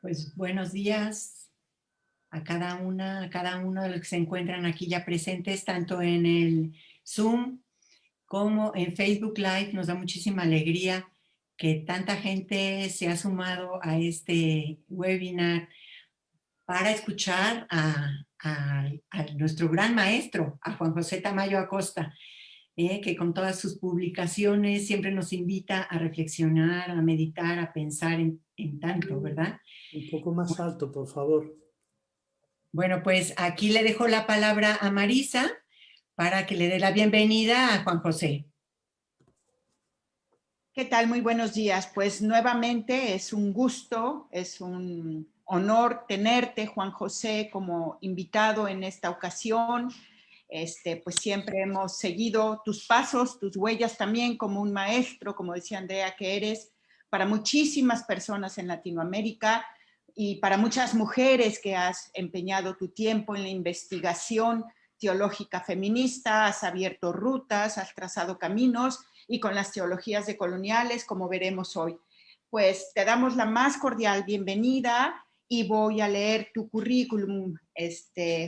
Pues buenos días a cada una, a cada uno de los que se encuentran aquí ya presentes, tanto en el Zoom como en Facebook Live. Nos da muchísima alegría que tanta gente se ha sumado a este webinar para escuchar a nuestro gran maestro, a Juan José Tamayo Acosta, que con todas sus publicaciones siempre nos invita a reflexionar, a meditar, a pensar en tanto, ¿verdad? Un poco más alto, por favor. Bueno, pues aquí le dejo la palabra a Marisa para que le dé la bienvenida a Juan José. ¿Qué tal? Muy buenos días. Pues nuevamente es un gusto, es un honor tenerte, Juan José, como invitado en esta ocasión. Pues siempre hemos seguido tus pasos, tus huellas también como un maestro, como decía Andrea, que eres para muchísimas personas en Latinoamérica y para muchas mujeres que has empeñado tu tiempo en la investigación teológica feminista, has abierto rutas, has trazado caminos y con las teologías decoloniales, como veremos hoy. Pues te damos la más cordial bienvenida y voy a leer tu currículum,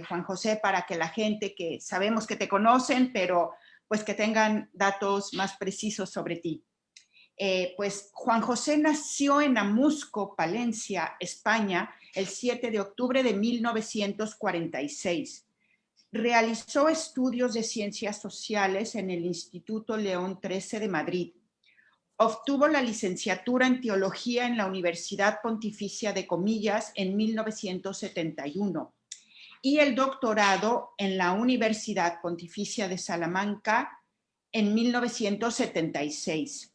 Juan José, para que la gente que sabemos que te conocen, pero pues que tengan datos más precisos sobre ti. Pues Juan José nació en Amusco, Palencia, España, el 7 de octubre de 1946. Realizó estudios de ciencias sociales en el Instituto León XIII de Madrid. Obtuvo la licenciatura en teología en la Universidad Pontificia de Comillas en 1971 y el doctorado en la Universidad Pontificia de Salamanca en 1976.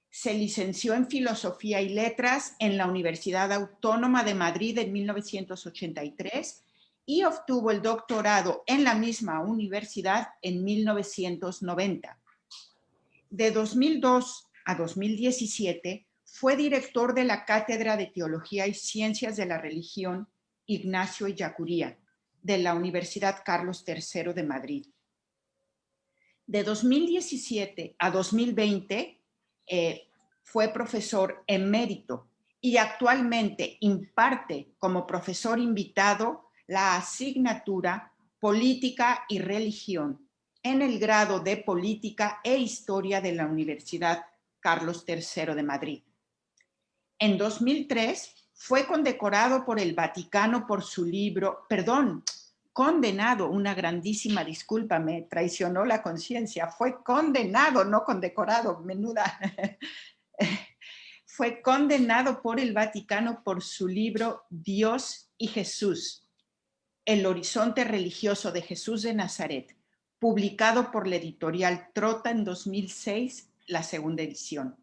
Se licenció en Filosofía y Letras en la Universidad Autónoma de Madrid en 1983 y obtuvo el doctorado en la misma universidad en 1990. De 2002 a 2017 fue director de la Cátedra de Teología y Ciencias de la Religión Ignacio Ellacuría de la Universidad Carlos III de Madrid. De 2017 a 2020 fue profesor emérito y actualmente imparte como profesor invitado la asignatura Política y Religión en el grado de Política e Historia de la Universidad Carlos III de Madrid. En 2003 fue condecorado por el Vaticano por su libro, condenado, una grandísima disculpa, me traicionó la conciencia, fue condenado, no condecorado, menuda. Fue condenado por el Vaticano por su libro Dios y Jesús, El horizonte religioso de Jesús de Nazaret, publicado por la editorial Trota en 2006, la segunda edición.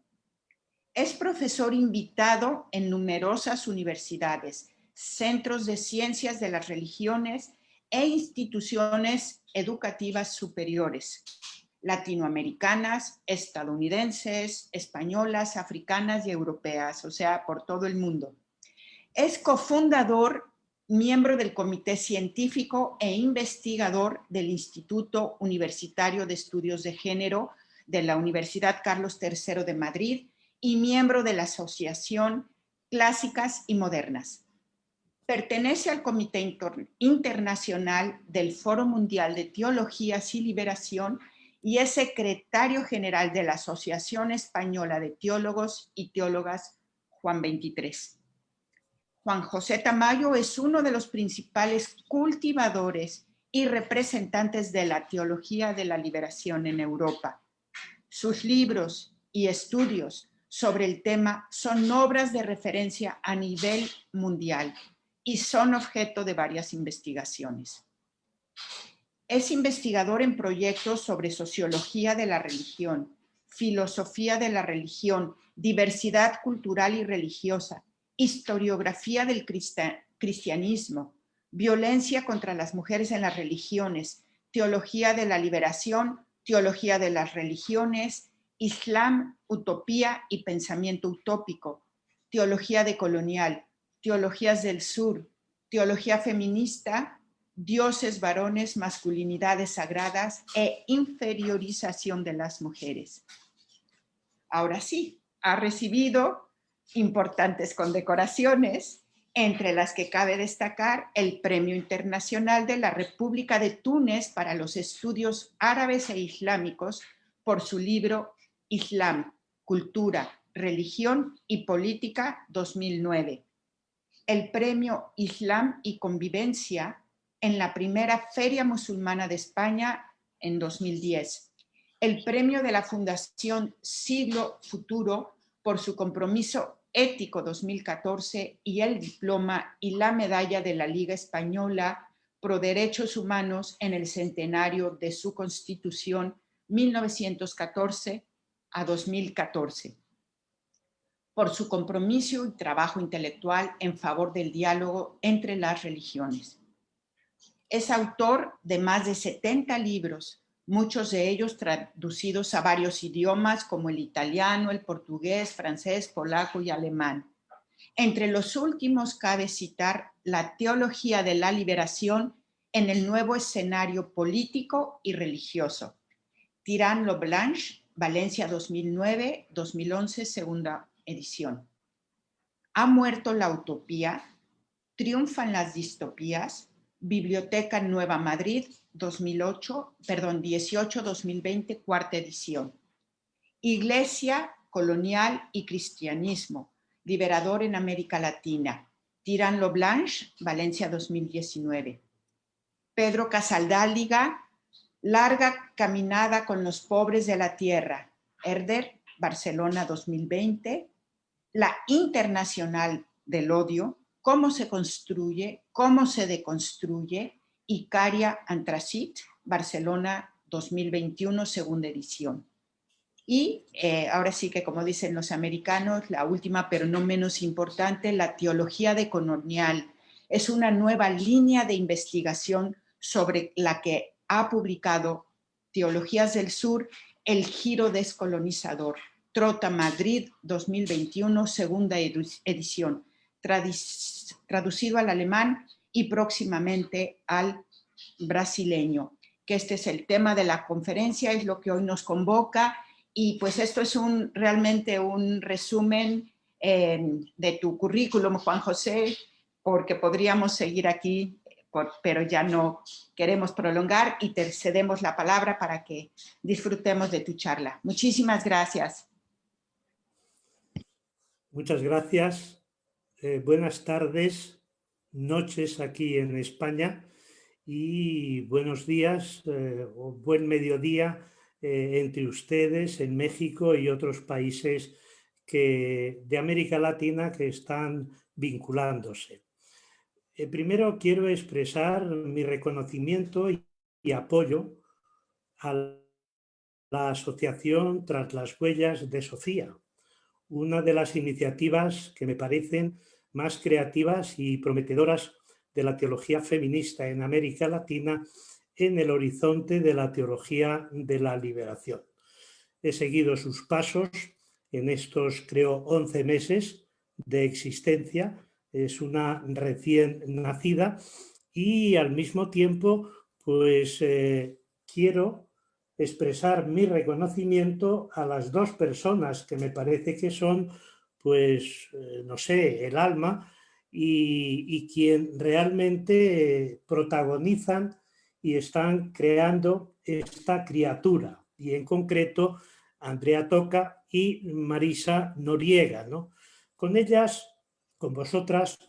Es profesor invitado en numerosas universidades, centros de ciencias de las religiones e instituciones educativas superiores, latinoamericanas, estadounidenses, españolas, africanas y europeas, o sea, por todo el mundo. Es cofundador, miembro del Comité Científico e investigador del Instituto Universitario de Estudios de Género de la Universidad Carlos III de Madrid y miembro de la Asociación Clásicas y Modernas. Pertenece al Comité Internacional del Foro Mundial de Teologías y Liberación y es secretario general de la Asociación Española de Teólogos y Teólogas Juan 23. Juan José Tamayo es uno de los principales cultivadores y representantes de la teología de la liberación en Europa. Sus libros y estudios sobre el tema son obras de referencia a nivel mundial y son objeto de varias investigaciones. Es investigador en proyectos sobre sociología de la religión, filosofía de la religión, diversidad cultural y religiosa, historiografía del cristianismo, violencia contra las mujeres en las religiones, teología de la liberación, teología de las religiones, Islam, utopía y pensamiento utópico, teología decolonial, teologías del sur, teología feminista, dioses varones, masculinidades sagradas e inferiorización de las mujeres. Ahora sí, ha recibido importantes condecoraciones entre las que cabe destacar el Premio Internacional de la República de Túnez para los Estudios Árabes e Islámicos por su libro Islam, Cultura, Religión y Política 2009. El Premio Islam y Convivencia en la primera Feria Musulmana de España en 2010. El Premio de la Fundación Siglo Futuro por su compromiso ético 2014 y el diploma y la medalla de la Liga Española Pro Derechos Humanos en el centenario de su Constitución 1914 a 2014. Por su compromiso y trabajo intelectual en favor del diálogo entre las religiones. Es autor de más de 70 libros, muchos de ellos traducidos a varios idiomas como el italiano, el portugués, francés, polaco y alemán. Entre los últimos cabe citar La teología de la liberación en el nuevo escenario político y religioso. Tirant lo Blanche, Valencia 2009-2011, segunda edición. ¿Ha muerto la utopía? ¿Triunfan las distopías? Biblioteca Nueva Madrid, 18-2020, cuarta edición. Iglesia, colonial y cristianismo, liberador en América Latina. Tirant lo Blanche, Valencia 2019. Pedro Casaldáliga, Larga caminada con los pobres de la tierra. Herder, Barcelona 2020. La Internacional del Odio, cómo se construye, cómo se deconstruye, Icaria Antracit, Barcelona 2021, segunda edición. Y ahora sí que, como dicen los americanos, la última pero no menos importante, La teología decolonial. Es una nueva línea de investigación sobre la que ha publicado Teologías del Sur, El giro descolonizador. Trota Madrid 2021, segunda edición, traducido al alemán y próximamente al brasileño, que este es el tema de la conferencia, es lo que hoy nos convoca, y pues esto es realmente un resumen de tu currículum, Juan José, porque podríamos seguir aquí, pero ya no queremos prolongar y te cedemos la palabra para que disfrutemos de tu charla. Muchísimas gracias. Muchas gracias. Buenas tardes, noches aquí en España y buenos días o buen mediodía entre ustedes en México y otros países de América Latina que están vinculándose. Primero quiero expresar mi reconocimiento y apoyo a la asociación Tras las Huellas de Sofía, una de las iniciativas que me parecen más creativas y prometedoras de la teología feminista en América Latina en el horizonte de la teología de la liberación. He seguido sus pasos en estos, creo, 11 meses de existencia. Es una recién nacida y al mismo tiempo, pues quiero expresar mi reconocimiento a las dos personas que me parece que son, pues, no sé, el alma y quien realmente protagonizan y están creando esta criatura, y en concreto Andrea Toca y Marisa Noriega, ¿no? Con ellas, con vosotras,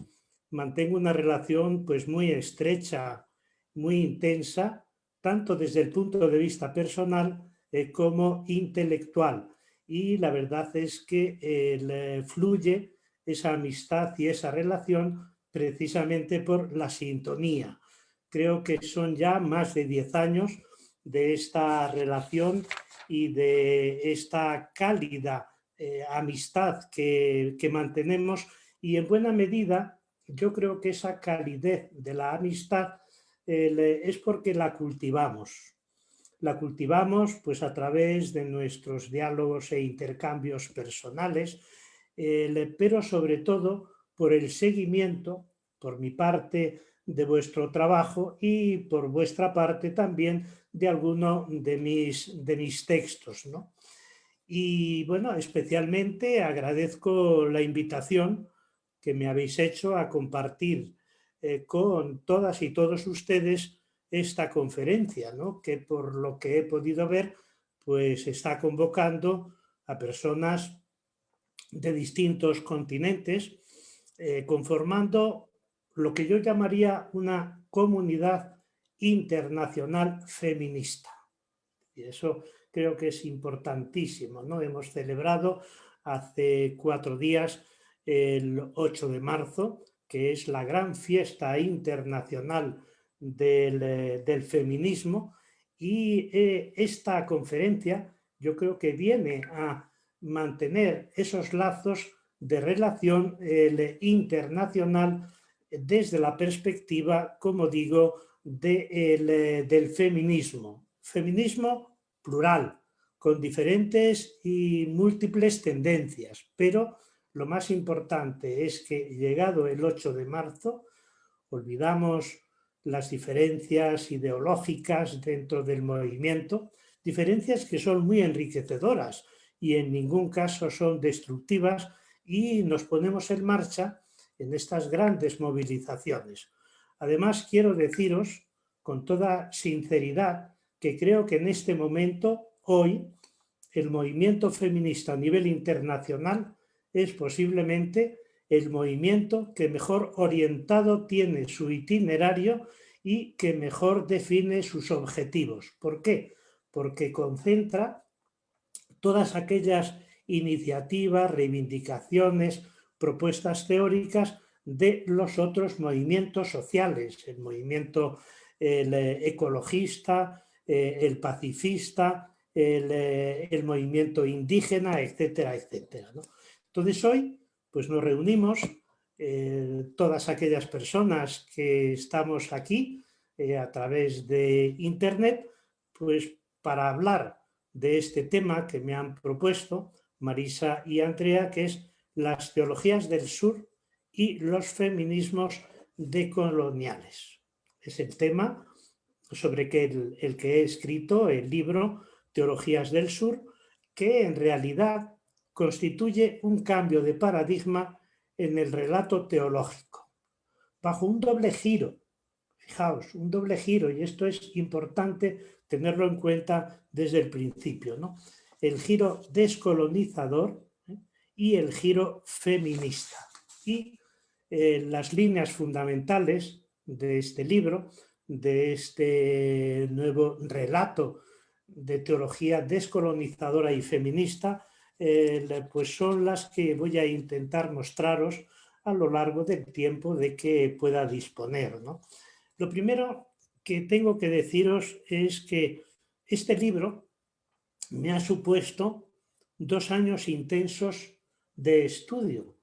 mantengo una relación pues muy estrecha, muy intensa, tanto desde el punto de vista personal como intelectual. Y la verdad es que fluye esa amistad y esa relación precisamente por la sintonía. Creo que son ya más de 10 años de esta relación y de esta cálida amistad que mantenemos, y en buena medida yo creo que esa calidez de la amistad es porque la cultivamos. La cultivamos pues a través de nuestros diálogos e intercambios personales, pero sobre todo por el seguimiento, por mi parte, de vuestro trabajo y por vuestra parte también de alguno de mis textos, ¿no? Y bueno, especialmente agradezco la invitación que me habéis hecho a compartir con todas y todos ustedes esta conferencia, ¿no? Que por lo que he podido ver, pues está convocando a personas de distintos continentes, conformando lo que yo llamaría una comunidad internacional feminista. Y eso creo que es importantísimo, ¿no? Hemos celebrado hace 4 días el 8 de marzo, que es la gran fiesta internacional del feminismo, y esta conferencia yo creo que viene a mantener esos lazos de relación internacional desde la perspectiva, como digo, del feminismo. Feminismo plural, con diferentes y múltiples tendencias, pero lo más importante es que llegado el 8 de marzo, olvidamos las diferencias ideológicas dentro del movimiento, diferencias que son muy enriquecedoras y en ningún caso son destructivas, y nos ponemos en marcha en estas grandes movilizaciones. Además, quiero deciros con toda sinceridad que creo que en este momento, hoy, el movimiento feminista a nivel internacional es posiblemente el movimiento que mejor orientado tiene su itinerario y que mejor define sus objetivos. ¿Por qué? Porque concentra todas aquellas iniciativas, reivindicaciones, propuestas teóricas de los otros movimientos sociales, el movimiento ecologista, el pacifista, el movimiento indígena, etcétera, etcétera, ¿no? Entonces hoy pues nos reunimos todas aquellas personas que estamos aquí a través de Internet, pues para hablar de este tema que me han propuesto Marisa y Andrea, que es las teologías del sur y los feminismos decoloniales. Es el tema sobre el que he escrito el libro Teologías del Sur, que en realidad constituye un cambio de paradigma en el relato teológico, bajo un doble giro. Fijaos, un doble giro, y esto es importante tenerlo en cuenta desde el principio, ¿no? El giro descolonizador y el giro feminista. Y las líneas fundamentales de este libro, de este nuevo relato de teología descolonizadora y feminista, pues son las que voy a intentar mostraros a lo largo del tiempo de que pueda disponer, ¿no? Lo primero que tengo que deciros es que este libro me ha supuesto 2 años intensos de estudio,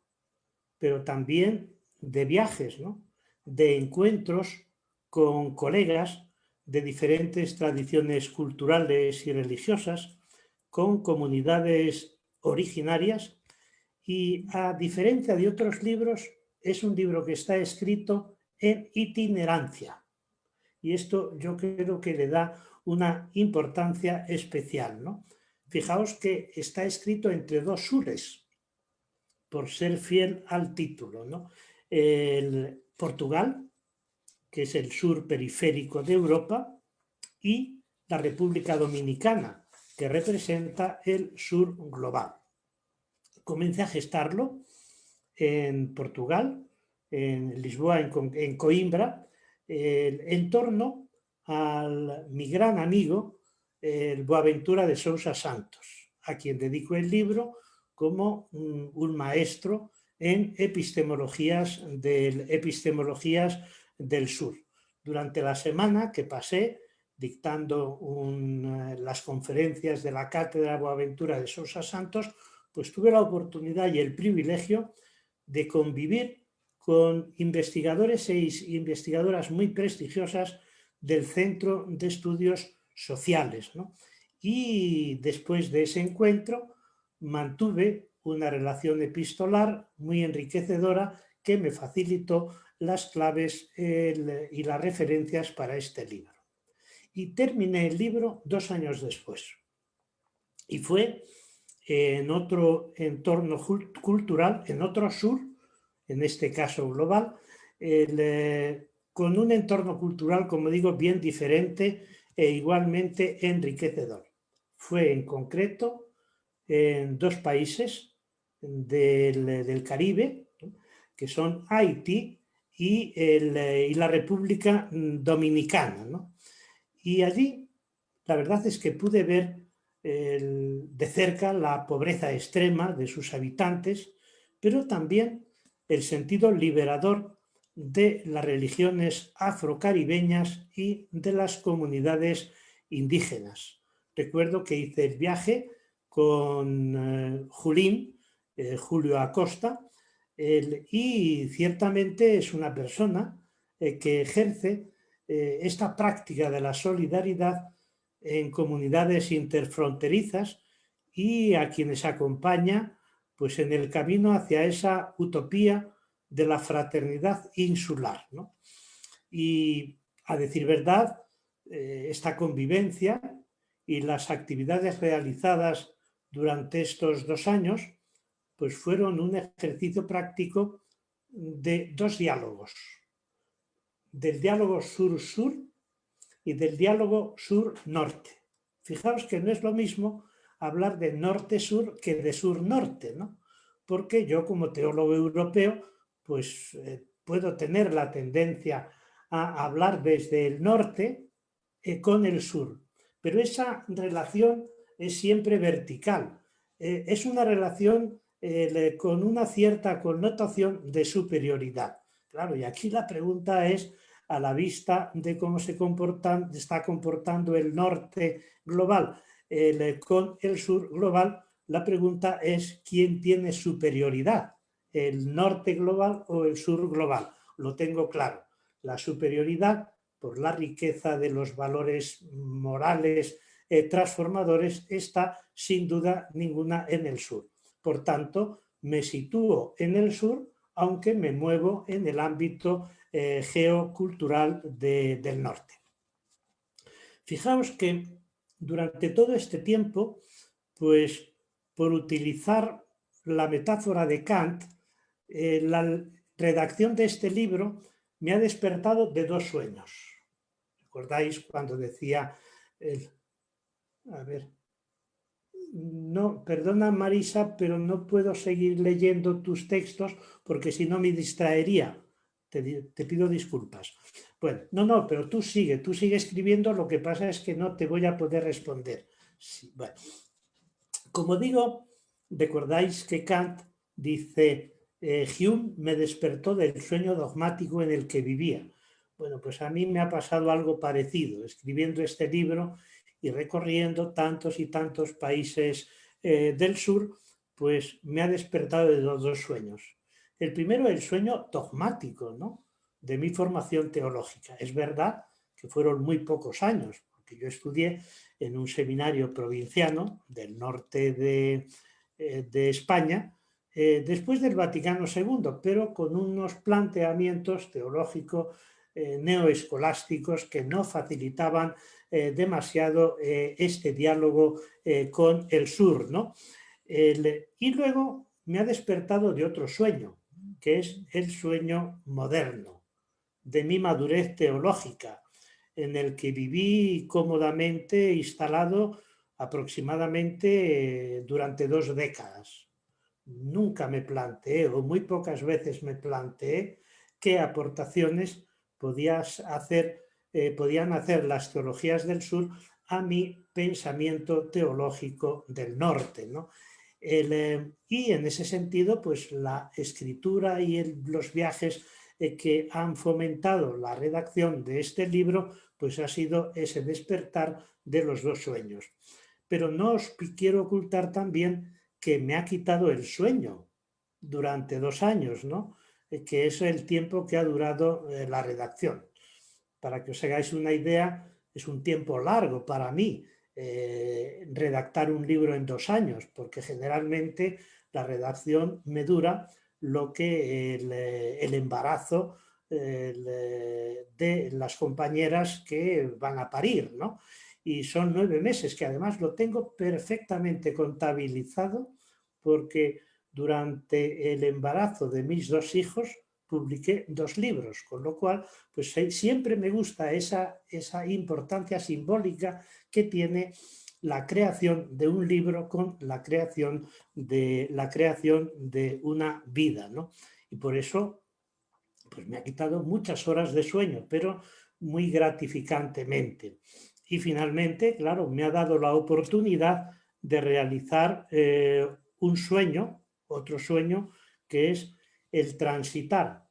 pero también de viajes, ¿no? De encuentros con colegas de diferentes tradiciones culturales y religiosas, con comunidades originarias, y a diferencia de otros libros, es un libro que está escrito en itinerancia. Y esto yo creo que le da una importancia especial, ¿no? Fijaos que está escrito entre 2 sures, por ser fiel al título, ¿no? El Portugal, que es el sur periférico de Europa, y la República Dominicana, que representa el sur global. Comencé a gestarlo en Portugal, en Lisboa, en Coimbra, en torno a mi gran amigo, el Boaventura de Sousa Santos, a quien dedico el libro como un maestro en epistemologías del sur. Durante la semana que pasé dictando las conferencias de la Cátedra Boaventura de Sousa Santos, pues tuve la oportunidad y el privilegio de convivir con investigadores e investigadoras muy prestigiosas del Centro de Estudios Sociales, ¿no? Y después de ese encuentro mantuve una relación epistolar muy enriquecedora que me facilitó las claves y las referencias para este libro. Y terminé el libro 2 años después. Y fue en otro entorno cultural, en otro sur, en este caso global, con un entorno cultural, como digo, bien diferente e igualmente enriquecedor. Fue en concreto en dos países del Caribe, que son Haití y la República Dominicana, ¿no? Y allí la verdad es que pude ver de cerca la pobreza extrema de sus habitantes, pero también el sentido liberador de las religiones afrocaribeñas y de las comunidades indígenas. Recuerdo que hice el viaje con Julio Acosta, y ciertamente es una persona que ejerce esta práctica de la solidaridad en comunidades interfronterizas y a quienes acompaña pues, en el camino hacia esa utopía de la fraternidad insular, ¿no? Y a decir verdad, esta convivencia y las actividades realizadas durante estos 2 años pues fueron un ejercicio práctico de dos diálogos, del diálogo sur-sur y del diálogo sur-norte. Fijaos que no es lo mismo hablar de norte-sur que de sur-norte, ¿no? Porque yo como teólogo europeo pues puedo tener la tendencia a hablar desde el norte con el sur, pero esa relación es siempre vertical, es una relación con una cierta connotación de superioridad. Claro, y aquí la pregunta es, a la vista de cómo está comportando el norte global con el sur global, la pregunta es quién tiene superioridad, el norte global o el sur global. Lo tengo claro, la superioridad por la riqueza de los valores morales transformadores está sin duda ninguna en el sur. Por tanto, me sitúo en el sur, aunque me muevo en el ámbito geocultural del norte. Fijaos que durante todo este tiempo, pues por utilizar la metáfora de Kant, la redacción de este libro me ha despertado de dos sueños. ¿Recordáis cuando decía a ver, no, perdona Marisa, pero no puedo seguir leyendo tus textos porque si no me distraería. Te pido disculpas. Bueno, no, pero tú sigue escribiendo, lo que pasa es que no te voy a poder responder. Sí, bueno. Como digo, recordáis que Kant dice, Hume me despertó del sueño dogmático en el que vivía. Bueno, pues a mí me ha pasado algo parecido, escribiendo este libro y recorriendo tantos y tantos países del sur, pues me ha despertado de los dos sueños. El primero, el sueño dogmático, ¿no?, de mi formación teológica. Es verdad que fueron muy pocos años, porque yo estudié en un seminario provinciano del norte de España, después del Vaticano II, pero con unos planteamientos teológicos neoescolásticos que no facilitaban demasiado este diálogo con el sur, ¿no? Y luego me ha despertado de otro sueño, que es el sueño moderno, de mi madurez teológica, en el que viví cómodamente instalado aproximadamente durante 2 décadas. Nunca me planteé, o muy pocas veces me planteé, qué aportaciones podían hacer las teologías del sur a mi pensamiento teológico del norte, ¿no? Y en ese sentido, pues la escritura y los viajes que han fomentado la redacción de este libro, pues ha sido ese despertar de los dos sueños. Pero no os quiero ocultar también que me ha quitado el sueño durante 2 años, ¿no?, que es el tiempo que ha durado la redacción. Para que os hagáis una idea, es un tiempo largo para mí redactar un libro en 2 años, porque generalmente la redacción me dura lo que el embarazo de las compañeras que van a parir, ¿no? Y son 9 meses, que además lo tengo perfectamente contabilizado, porque durante el embarazo de mis 2 hijos, publiqué 2 libros, con lo cual pues siempre me gusta esa importancia simbólica que tiene la creación de un libro con la creación de una vida, ¿no? Y por eso pues me ha quitado muchas horas de sueño, pero muy gratificantemente. Y finalmente, claro, me ha dado la oportunidad de realizar un sueño, otro sueño, que es el transitar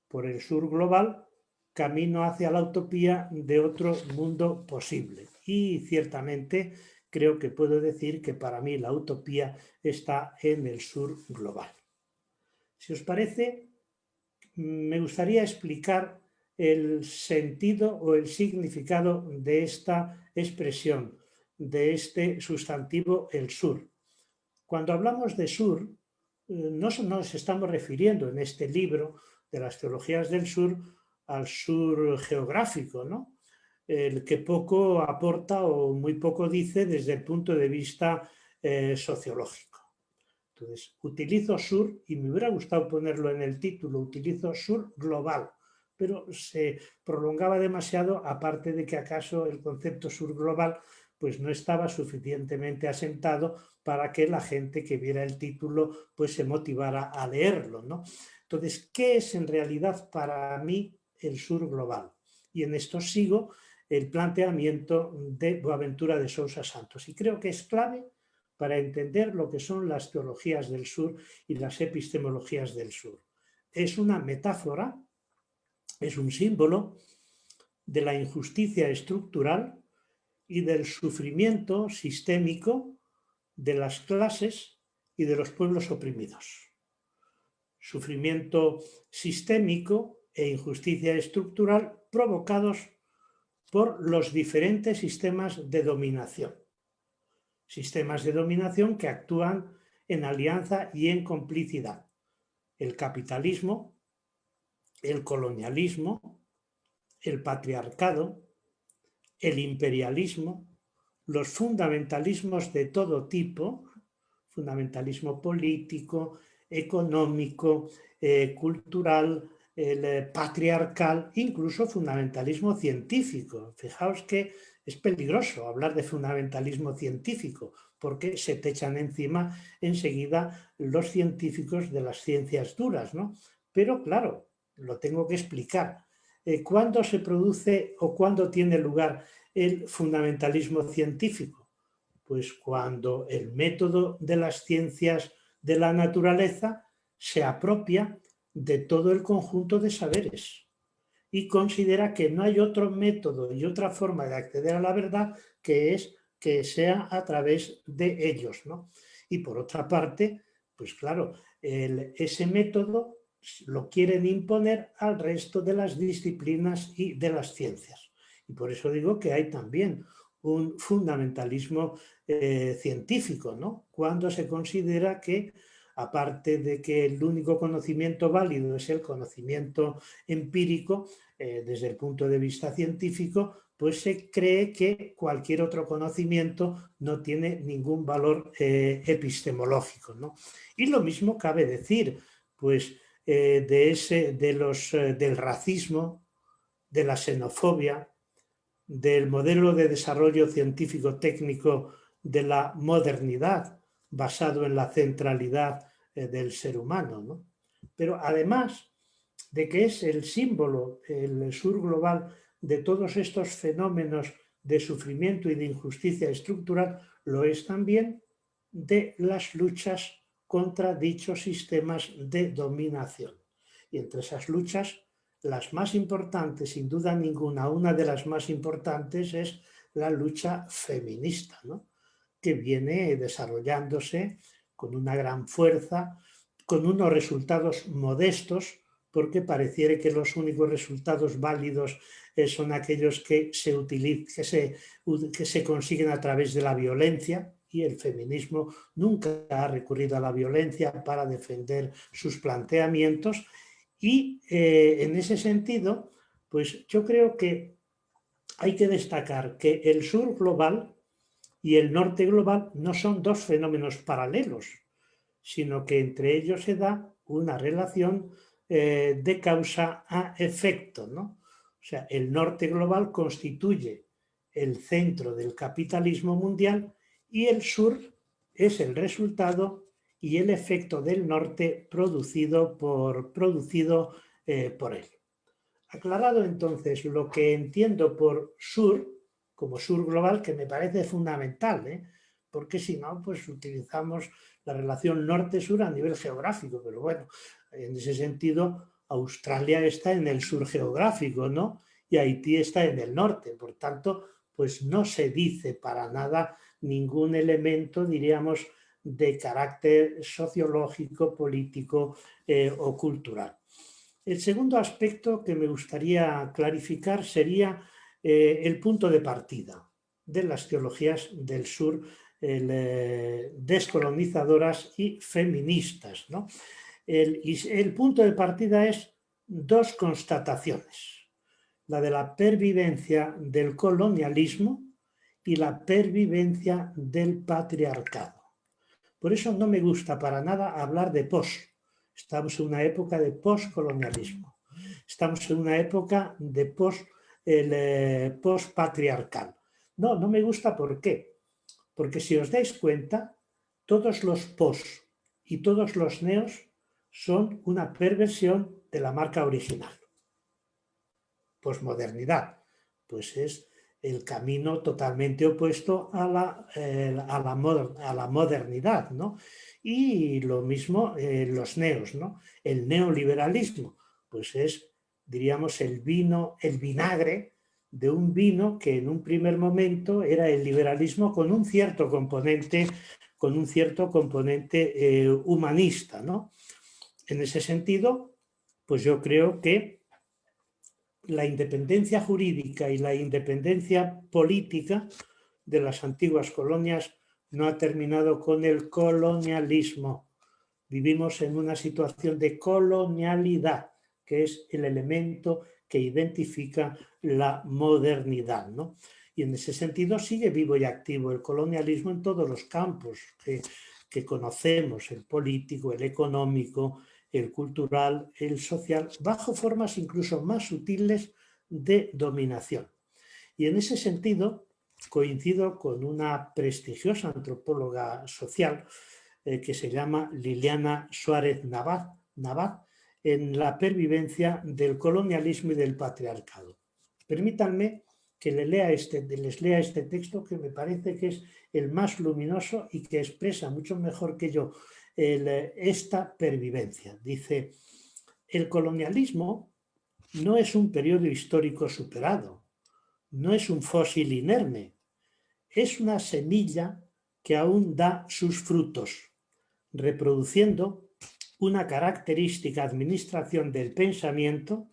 por el sur global camino hacia la utopía de otro mundo posible. Y ciertamente creo que puedo decir que para mí la utopía está en el sur global. Si os parece, me gustaría explicar el sentido o el significado de esta expresión, de este sustantivo el sur. Cuando hablamos de sur, no nos estamos refiriendo en este libro de las teologías del sur al sur geográfico, ¿no? El que poco aporta o muy poco dice desde el punto de vista sociológico. Entonces, utilizo sur, y me hubiera gustado ponerlo en el título, utilizo sur global, pero se prolongaba demasiado, aparte de que acaso el concepto sur global pues no estaba suficientemente asentado para que la gente que viera el título pues se motivara a leerlo, ¿no? Entonces, ¿qué es en realidad para mí el sur global? Y en esto sigo el planteamiento de Boaventura de Sousa Santos, y creo que es clave para entender lo que son las teologías del sur y las epistemologías del sur. Es una metáfora, es un símbolo de la injusticia estructural y del sufrimiento sistémico de las clases y de los pueblos oprimidos. Sufrimiento sistémico e injusticia estructural provocados por los diferentes sistemas de dominación. Sistemas de dominación que actúan en alianza y en complicidad. El capitalismo, el colonialismo, el patriarcado, el imperialismo, los fundamentalismos de todo tipo, fundamentalismo político, económico, cultural, patriarcal, incluso fundamentalismo científico. Fijaos que es peligroso hablar de fundamentalismo científico, porque se te echan encima enseguida los científicos de las ciencias duras, ¿no? Pero claro, lo tengo que explicar. ¿Cuándo se produce o cuándo tiene lugar el fundamentalismo científico? Pues cuando el método de las ciencias de la naturaleza se apropia de todo el conjunto de saberes y considera que no hay otro método y otra forma de acceder a la verdad que sea a través de ellos, ¿no? Y por otra parte, pues claro, ese método lo quieren imponer al resto de las disciplinas y de las ciencias. Y por eso digo que hay también un fundamentalismo científico, ¿no? Cuando se considera que, aparte de que el único conocimiento válido es el conocimiento empírico, desde el punto de vista científico, pues se cree que cualquier otro conocimiento no tiene ningún valor epistemológico, ¿no? Y lo mismo cabe decir, pues, del racismo, de la xenofobia, del modelo de desarrollo científico-técnico de la modernidad, basado en la centralidad del ser humano, ¿no? Pero además de que es el símbolo, el sur global, de todos estos fenómenos de sufrimiento y de injusticia estructural, lo es también de las luchas contra dichos sistemas de dominación. Y entre esas luchas, las más importantes, sin duda ninguna, una de las más importantes es la lucha feminista, ¿no? Que viene desarrollándose con una gran fuerza, con unos resultados modestos, porque pareciera que los únicos resultados válidos son aquellos que se consiguen a través de la violencia, y el feminismo nunca ha recurrido a la violencia para defender sus planteamientos. Y en ese sentido, pues yo creo que hay que destacar que el sur global y el norte global no son dos fenómenos paralelos, sino que entre ellos se da una relación de causa a efecto, ¿no? O sea, el norte global constituye el centro del capitalismo mundial y el sur es el resultado y el efecto del norte producido por él. Aclarado entonces lo que entiendo por sur, como sur global, que me parece fundamental, porque si no, pues utilizamos la relación norte-sur a nivel geográfico, pero bueno, en ese sentido, Australia está en el sur geográfico, ¿no? Y Haití está en el norte, por tanto, pues no se dice para nada ningún elemento, diríamos, de carácter sociológico, político o cultural. El segundo aspecto que me gustaría clarificar sería el punto de partida de las teologías del sur descolonizadoras y feministas, ¿no? El punto de partida es dos constataciones: la de la pervivencia del colonialismo y la pervivencia del patriarcado. Por eso no me gusta para nada hablar de Estamos en una época de postcolonialismo. Estamos en una época de postpatriarcal. No me gusta. ¿Por qué? Porque si os dais cuenta, todos los post y todos los neos son una perversión de la marca original. Posmodernidad, pues es el camino totalmente opuesto a la modernidad, ¿no? Y lo mismo los neos, ¿no? El neoliberalismo, pues es, diríamos, el vinagre de un vino que en un primer momento era el liberalismo con un cierto componente humanista, ¿no? En ese sentido, pues yo creo que la independencia jurídica y la independencia política de las antiguas colonias no ha terminado con el colonialismo. Vivimos en una situación de colonialidad, que es el elemento que identifica la modernidad, ¿no? Y en ese sentido sigue vivo y activo el colonialismo en todos los campos que conocemos: el político, el económico, el cultural, el social, bajo formas incluso más sutiles de dominación. Y en ese sentido coincido con una prestigiosa antropóloga social que se llama Liliana Suárez Navad en la pervivencia del colonialismo y del patriarcado. Permítanme que les lea este texto, que me parece que es el más luminoso y que expresa mucho mejor que yo esta pervivencia. Dice: el colonialismo no es un periodo histórico superado, no es un fósil inerme, es una semilla que aún da sus frutos, reproduciendo una característica administración del pensamiento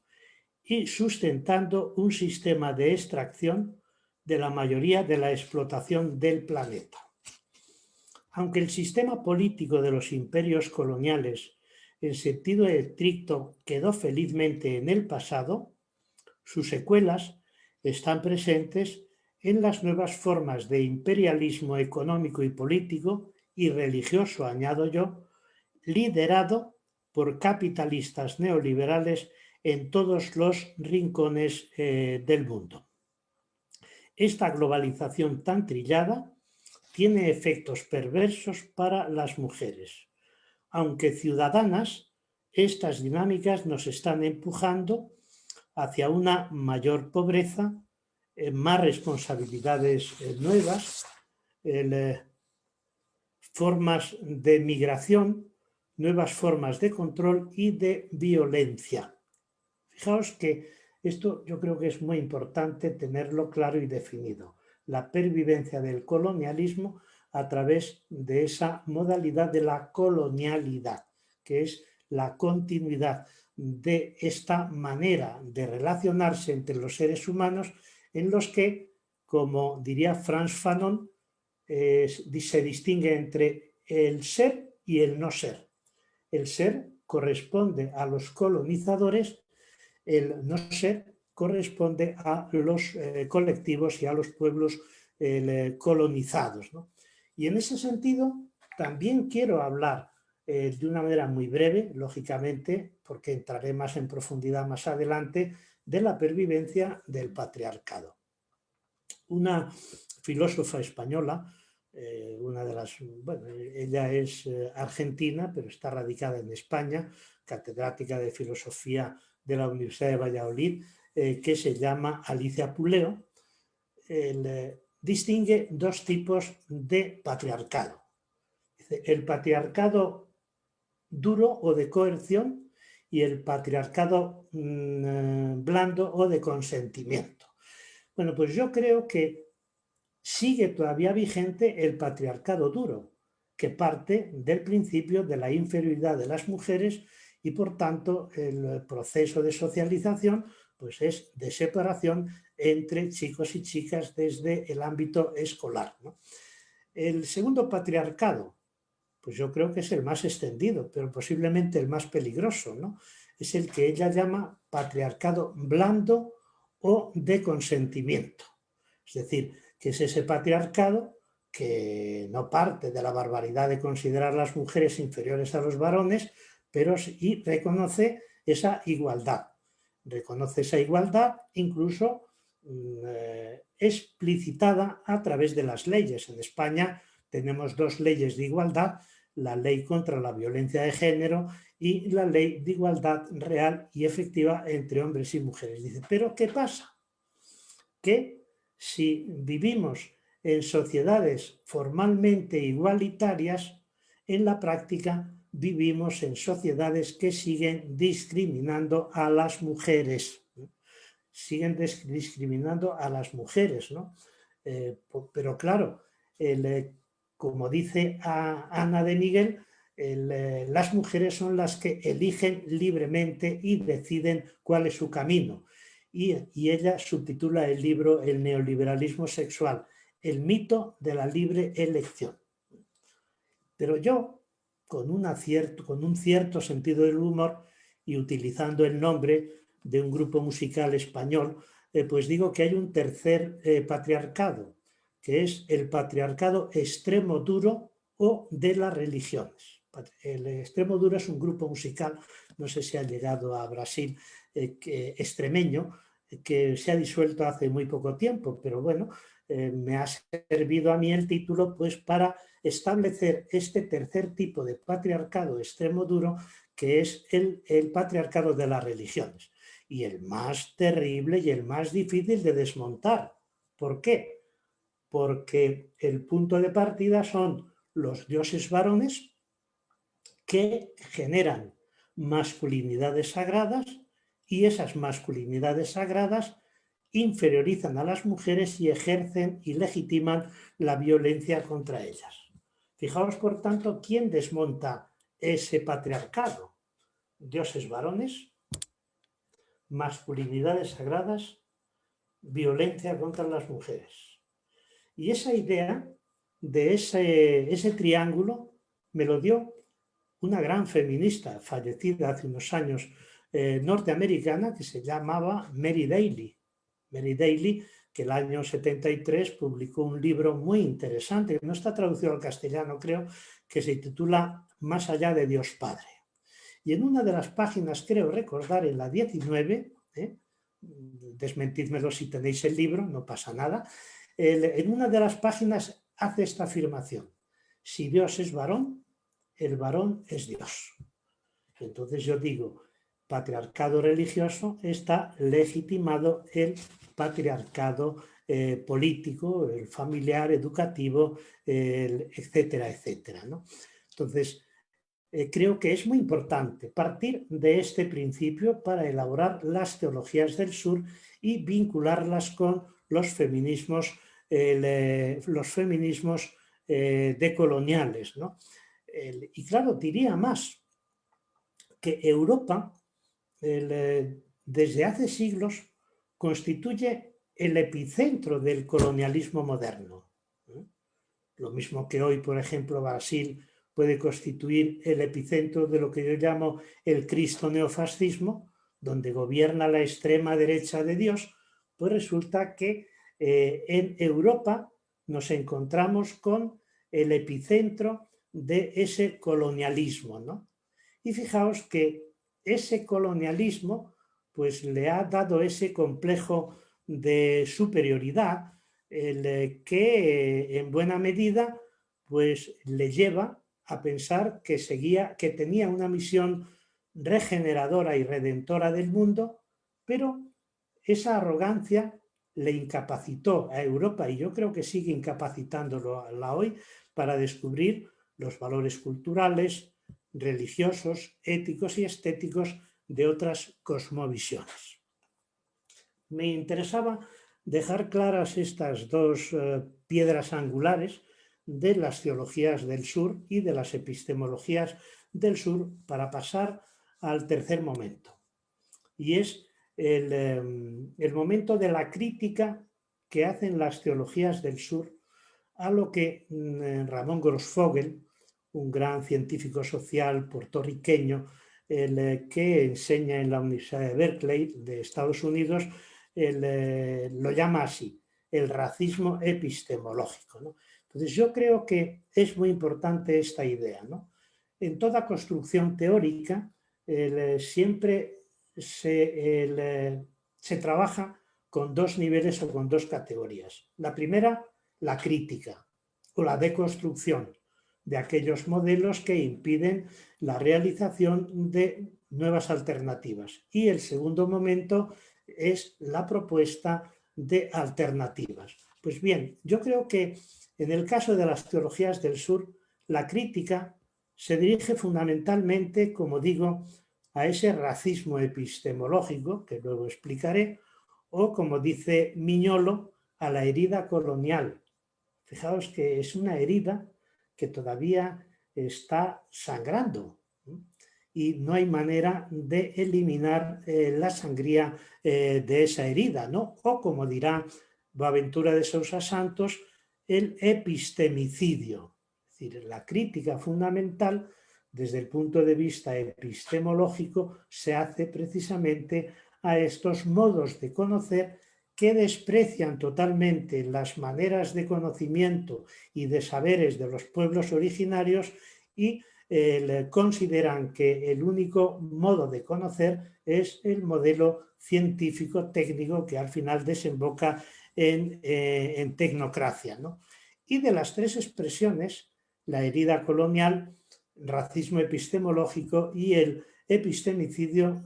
y sustentando un sistema de extracción de la mayoría de la explotación del planeta. Aunque el sistema político de los imperios coloniales, en sentido estricto, quedó felizmente en el pasado, sus secuelas están presentes en las nuevas formas de imperialismo económico y político y religioso, añado yo, liderado por capitalistas neoliberales en todos los rincones del mundo. Esta globalización tan trillada tiene efectos perversos para las mujeres. Aunque ciudadanas, estas dinámicas nos están empujando hacia una mayor pobreza, más responsabilidades nuevas, formas de migración, nuevas formas de control y de violencia. Fijaos que esto yo creo que es muy importante tenerlo claro y definido: la pervivencia del colonialismo a través de esa modalidad de la colonialidad, que es la continuidad de esta manera de relacionarse entre los seres humanos, en los que, como diría Frantz Fanon, se distingue entre el ser y el no ser. El ser corresponde a los colonizadores, el no ser corresponde a los colectivos y a los pueblos colonizados, ¿no? Y en ese sentido también quiero hablar de una manera muy breve, lógicamente, porque entraré más en profundidad más adelante, de la pervivencia del patriarcado. Una filósofa española, una de las, bueno, ella es argentina, pero está radicada en España, catedrática de filosofía de la Universidad de Valladolid, que se llama Alicia Puleo, distingue dos tipos de patriarcado. El patriarcado duro o de coerción y el patriarcado blando o de consentimiento. Bueno, pues yo creo que sigue todavía vigente el patriarcado duro, que parte del principio de la inferioridad de las mujeres y por tanto el proceso de socialización pues es de separación entre chicos y chicas desde el ámbito escolar, ¿no? El segundo patriarcado, pues yo creo que es el más extendido, pero posiblemente el más peligroso, ¿no? Es el que ella llama patriarcado blando o de consentimiento. Es decir, que es ese patriarcado que no parte de la barbaridad de considerar a las mujeres inferiores a los varones, pero sí reconoce esa igualdad. Reconoce esa igualdad incluso explicitada a través de las leyes. En España tenemos dos leyes de igualdad, la ley contra la violencia de género y la ley de igualdad real y efectiva entre hombres y mujeres. Dice, ¿pero qué pasa? Que si vivimos en sociedades formalmente igualitarias, en la práctica vivimos en sociedades que siguen discriminando a las mujeres. Siguen discriminando a las mujeres, ¿no? Pero claro, como dice Ana de Miguel, las mujeres son las que eligen libremente y deciden cuál es su camino. Y ella subtitula el libro El neoliberalismo sexual, el mito de la libre elección. Pero yo, con un cierto sentido del humor y utilizando el nombre de un grupo musical español, pues digo que hay un tercer patriarcado, que es el patriarcado extremo duro o de las religiones. El extremo duro es un grupo musical, no sé si ha llegado a Brasil, extremeño, que se ha disuelto hace muy poco tiempo, pero bueno, me ha servido a mí el título pues para establecer este tercer tipo de patriarcado extremo duro, que es el patriarcado de las religiones, y el más terrible y el más difícil de desmontar. ¿Por qué? Porque el punto de partida son los dioses varones que generan masculinidades sagradas y esas masculinidades sagradas inferiorizan a las mujeres y ejercen y legitiman la violencia contra ellas. Fijaos, por tanto, quién desmonta ese patriarcado. Dioses varones, masculinidades sagradas, violencia contra las mujeres. Y esa idea de ese triángulo me lo dio una gran feminista fallecida hace unos años, norteamericana, que se llamaba Mary Daly. Mary Daly, que el año 73 publicó un libro muy interesante, que no está traducido al castellano, creo, que se titula Más allá de Dios Padre. Y en una de las páginas, creo recordar, en la 19, desmentidmelo si tenéis el libro, no pasa nada, en una de las páginas hace esta afirmación: si Dios es varón, el varón es Dios. Entonces yo digo, patriarcado religioso, está legitimado el patriarcado político, el familiar, educativo, etcétera, etcétera, ¿no? Entonces, creo que es muy importante partir de este principio para elaborar las teologías del sur y vincularlas con los feminismos decoloniales, ¿no? Y claro, diría más, que Europa, desde hace siglos, constituye el epicentro del colonialismo moderno. Lo mismo que hoy, por ejemplo, Brasil puede constituir el epicentro de lo que yo llamo el Cristo neofascismo, donde gobierna la extrema derecha de Dios, pues resulta que en Europa nos encontramos con el epicentro de ese colonialismo, ¿no? Y fijaos que ese colonialismo pues le ha dado ese complejo de superioridad que en buena medida pues le lleva a pensar que tenía una misión regeneradora y redentora del mundo, pero esa arrogancia le incapacitó a Europa, y yo creo que sigue incapacitándola hoy, para descubrir los valores culturales, religiosos, éticos y estéticos de otras cosmovisiones. Me interesaba dejar claras estas dos piedras angulares de las teologías del sur y de las epistemologías del sur para pasar al tercer momento. Y es el momento de la crítica que hacen las teologías del sur a lo que Ramón Grossfogel, un gran científico social puertorriqueño, que enseña en la Universidad de Berkeley de Estados Unidos, lo llama así, el racismo epistemológico, ¿no? Entonces yo creo que es muy importante esta idea, ¿no? En toda construcción teórica siempre se trabaja con dos niveles o con dos categorías. La primera, la crítica o la deconstrucción de aquellos modelos que impiden la realización de nuevas alternativas. Y el segundo momento es la propuesta de alternativas. Pues bien, yo creo que en el caso de las teologías del sur, la crítica se dirige fundamentalmente, como digo, a ese racismo epistemológico, que luego explicaré, o como dice Miñolo, a la herida colonial. Fijaos que es una herida que todavía está sangrando y no hay manera de eliminar la sangría de esa herida, ¿no? O como dirá Boaventura de Sousa Santos, el epistemicidio, es decir, la crítica fundamental desde el punto de vista epistemológico se hace precisamente a estos modos de conocer que desprecian totalmente las maneras de conocimiento y de saberes de los pueblos originarios y consideran que el único modo de conocer es el modelo científico técnico que al final desemboca en tecnocracia, ¿no? Y de las tres expresiones, la herida colonial, racismo epistemológico y el epistemicidio,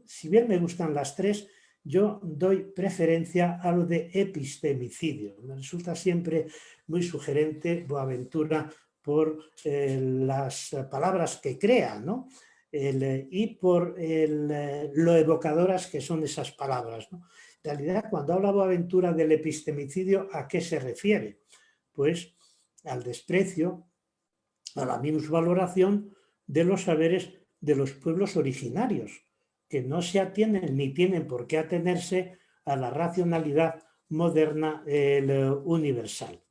si bien me gustan las tres, yo doy preferencia a lo de epistemicidio. Me resulta siempre muy sugerente Boaventura por las palabras que crea, ¿no? Y por lo evocadoras que son esas palabras, ¿no? En realidad, cuando habla Boaventura del epistemicidio, ¿a qué se refiere? Pues al desprecio, a la minusvaloración de los saberes de los pueblos originarios, que no se atienen ni tienen por qué atenerse a la racionalidad moderna universal.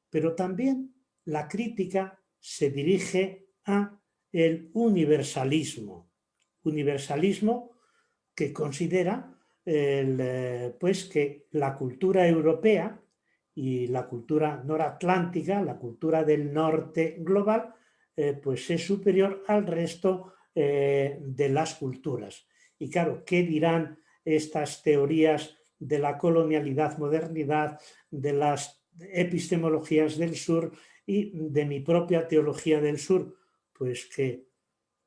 Pero también la crítica se dirige a el universalismo que considera pues que la cultura europea y la cultura noratlántica, la cultura del norte global, pues es superior al resto de las culturas. Y claro, ¿qué dirán estas teorías de la colonialidad, modernidad, de las epistemologías del sur y de mi propia teología del sur? Pues que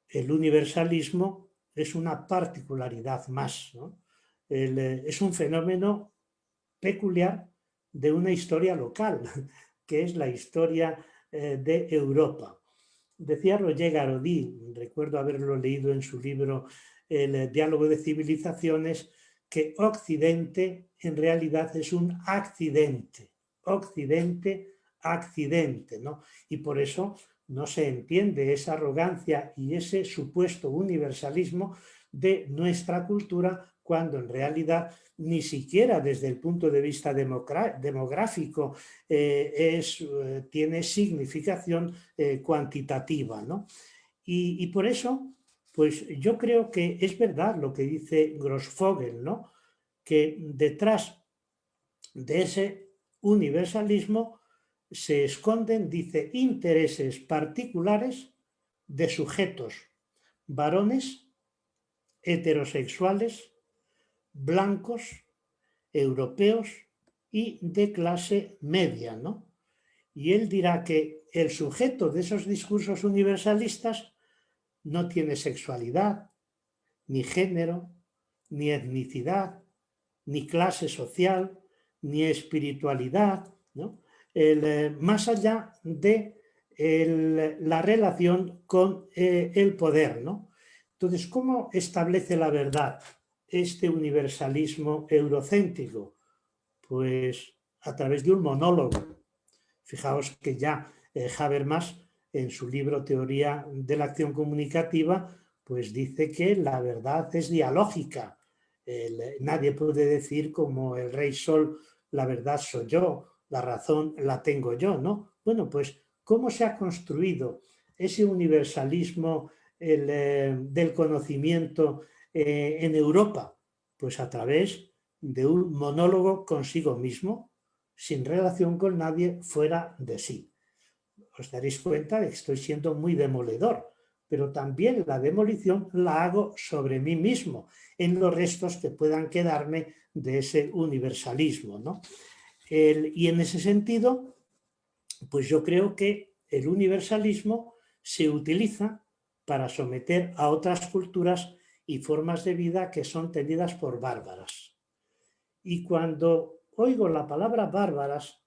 el universalismo es una particularidad más, ¿no? Es un fenómeno peculiar de una historia local, que es la historia de Europa. Decía Roger Garaudy, recuerdo haberlo leído en su libro El diálogo de civilizaciones, que Occidente en realidad es un accidente, accidente, ¿no? Y por eso no se entiende esa arrogancia y ese supuesto universalismo de nuestra cultura, cuando en realidad ni siquiera desde el punto de vista demográfico tiene significación cuantitativa, ¿no? Y por eso, pues yo creo que es verdad lo que dice Grossfogel, ¿no? Que detrás de ese universalismo se esconden, dice, intereses particulares de sujetos varones, heterosexuales, blancos, europeos y de clase media, ¿no? Y él dirá que el sujeto de esos discursos universalistas no tiene sexualidad, ni género, ni etnicidad, ni clase social, ni espiritualidad, ¿no? Más allá de la relación con el poder, ¿no? Entonces, ¿cómo establece la verdad este universalismo eurocéntrico? Pues a través de un monólogo. Fijaos que ya Habermas, en su libro Teoría de la Acción Comunicativa, pues dice que la verdad es dialógica. Nadie puede decir como el rey Sol, la verdad soy yo, la razón la tengo yo, ¿no? Bueno, pues, ¿cómo se ha construido ese universalismo del conocimiento en Europa? Pues a través de un monólogo consigo mismo, sin relación con nadie fuera de sí. Os daréis cuenta de que estoy siendo muy demoledor, pero también la demolición la hago sobre mí mismo, en los restos que puedan quedarme de ese universalismo, ¿no? Y en ese sentido, pues yo creo que el universalismo se utiliza para someter a otras culturas y formas de vida que son tenidas por bárbaras. Y cuando oigo la palabra bárbaras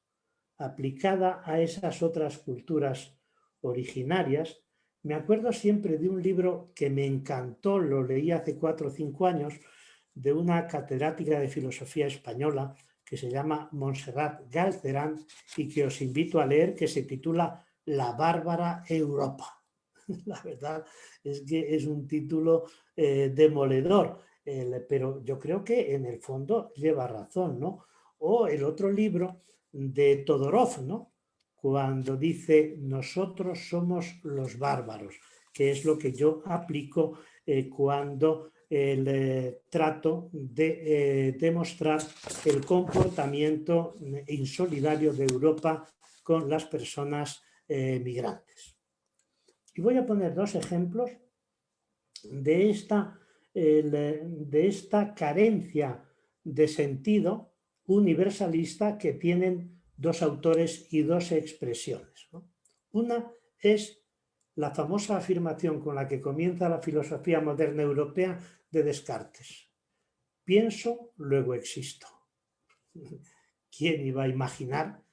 aplicada a esas otras culturas originarias, me acuerdo siempre de un libro que me encantó, lo leí hace 4 o 5 años, de una catedrática de filosofía española que se llama Montserrat Galcerán y que os invito a leer, que se titula La bárbara Europa. La verdad es que es un título demoledor, pero yo creo que en el fondo lleva razón, ¿no? O el otro libro de Todorov, ¿no? Cuando dice nosotros somos los bárbaros, que es lo que yo aplico cuando trato de demostrar el comportamiento insolidario de Europa con las personas migrantes. Y voy a poner 2 ejemplos de esta carencia de sentido universalista que tienen 2 autores y 2 expresiones, ¿no? Una es la famosa afirmación con la que comienza la filosofía moderna europea de Descartes: pienso, luego existo. ¿Quién iba a imaginar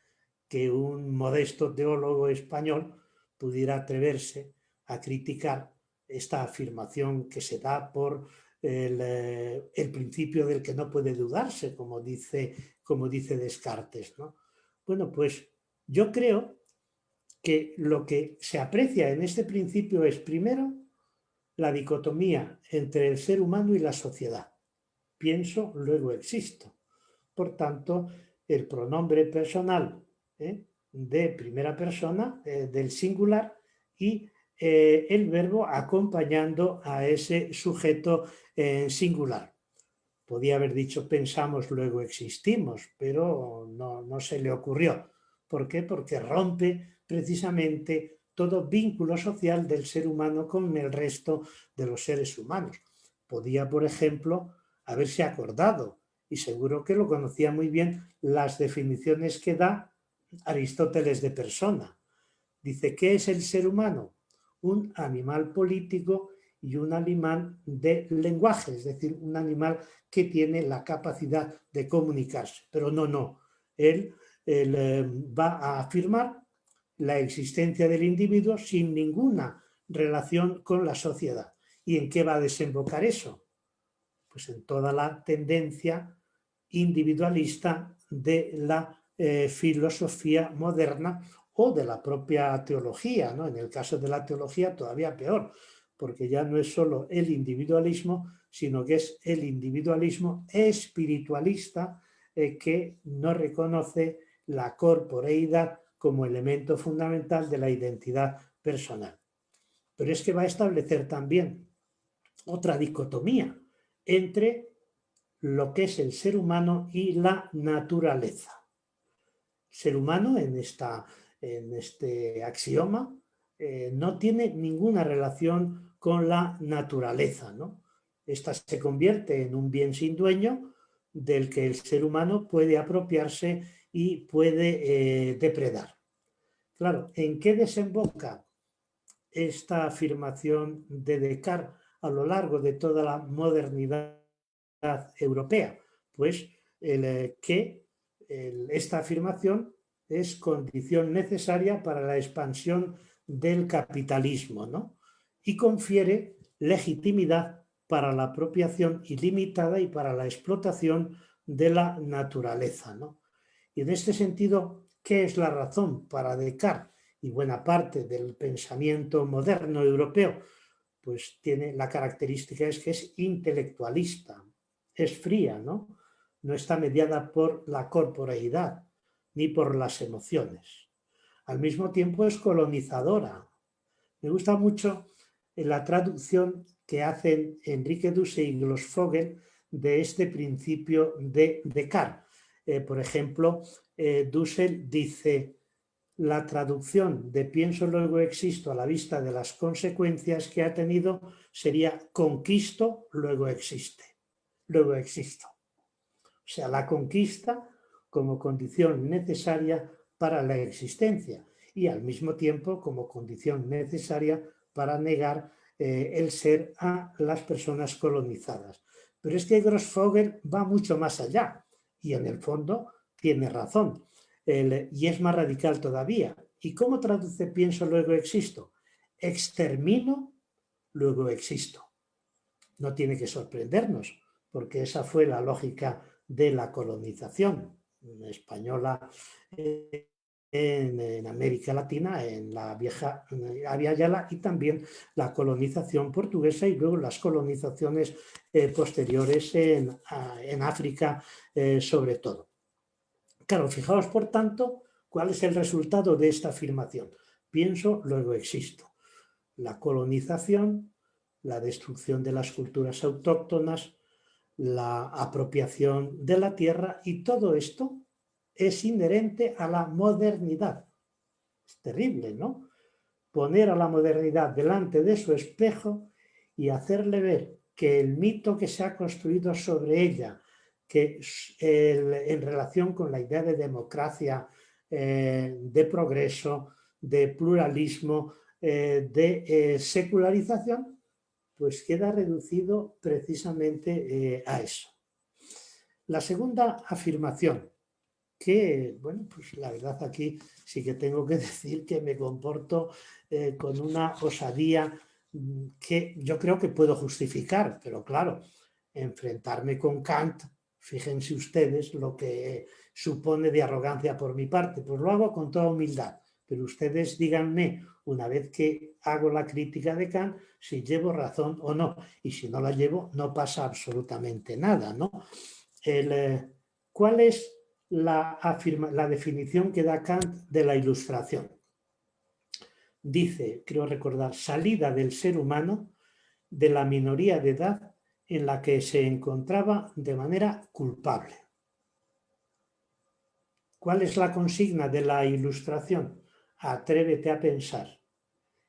que un modesto teólogo español pudiera atreverse a criticar esta afirmación que se da por el principio del que no puede dudarse, como dice Descartes, ¿no? Bueno, pues yo creo que lo que se aprecia en este principio es, primero, la dicotomía entre el ser humano y la sociedad. Pienso, luego existo. Por tanto, el pronombre personal de primera persona, del singular, y el verbo acompañando a ese sujeto singular. Podía haber dicho pensamos, luego existimos, pero no se le ocurrió. ¿Por qué? Porque rompe precisamente todo vínculo social del ser humano con el resto de los seres humanos. Podía, por ejemplo, haberse acordado, y seguro que lo conocía muy bien, las definiciones que da Aristóteles de persona. Dice, ¿qué es el ser humano? Un animal político y un animal de lenguaje, es decir, un animal que tiene la capacidad de comunicarse. Pero no. Él va a afirmar la existencia del individuo sin ninguna relación con la sociedad. ¿Y en qué va a desembocar eso? Pues en toda la tendencia individualista de la filosofía moderna o de la propia teología, ¿no? En el caso de la teología todavía peor, porque ya no es solo el individualismo, sino que es el individualismo espiritualista que no reconoce la corporeidad como elemento fundamental de la identidad personal. Pero es que va a establecer también otra dicotomía entre lo que es el ser humano y la naturaleza. ser humano en este axioma no tiene ninguna relación con la naturaleza, ¿no? Esta se convierte en un bien sin dueño del que el ser humano puede apropiarse y puede depredar. Claro, ¿en qué desemboca esta afirmación de Descartes a lo largo de toda la modernidad europea? Pues esta afirmación es condición necesaria para la expansión del capitalismo, ¿no? Y confiere legitimidad para la apropiación ilimitada y para la explotación de la naturaleza, ¿no? Y en este sentido, ¿qué es la razón para Descartes y buena parte del pensamiento moderno europeo? Pues tiene la característica es que es intelectualista, es fría, ¿no? No está mediada por la corporeidad ni por las emociones. Al mismo tiempo es colonizadora. Me gusta mucho la traducción que hacen Enrique Dussé y Grossfogel de este principio de Descartes. Por ejemplo, Dussel dice: la traducción de pienso luego existo a la vista de las consecuencias que ha tenido sería conquisto luego existe, luego existo. O sea, la conquista como condición necesaria para la existencia y al mismo tiempo como condición necesaria para negar el ser a las personas colonizadas. Pero es que Grossfogel va mucho más allá y en el fondo tiene razón. Y es más radical todavía. ¿Y cómo traduce pienso luego existo? Extermino luego existo. No tiene que sorprendernos, porque esa fue la lógica de la colonización española en América Latina, en la vieja Abya Yala, y también la colonización portuguesa y luego las colonizaciones posteriores en África sobre todo. Claro, fijaos por tanto cuál es el resultado de esta afirmación. Pienso, luego existo. La colonización, la destrucción de las culturas autóctonas, la apropiación de la tierra, y todo esto es inherente a la modernidad. Es terrible, ¿no? Poner a la modernidad delante de su espejo y hacerle ver que el mito que se ha construido sobre ella, que en relación con la idea de democracia, de progreso, de pluralismo, de secularización, pues queda reducido precisamente a eso. La segunda afirmación, que, bueno, pues la verdad aquí sí que tengo que decir que me comporto con una osadía que yo creo que puedo justificar, pero claro, enfrentarme con Kant, fíjense ustedes lo que supone de arrogancia por mi parte, pues lo hago con toda humildad, pero ustedes díganme, una vez que hago la crítica de Kant, si llevo razón o no, y si no la llevo, no pasa absolutamente nada, ¿no? ¿Cuál es la definición que da Kant de la ilustración? Dice, creo recordar, salida del ser humano de la minoría de edad en la que se encontraba de manera culpable. ¿Cuál es la consigna de la ilustración? Atrévete a pensar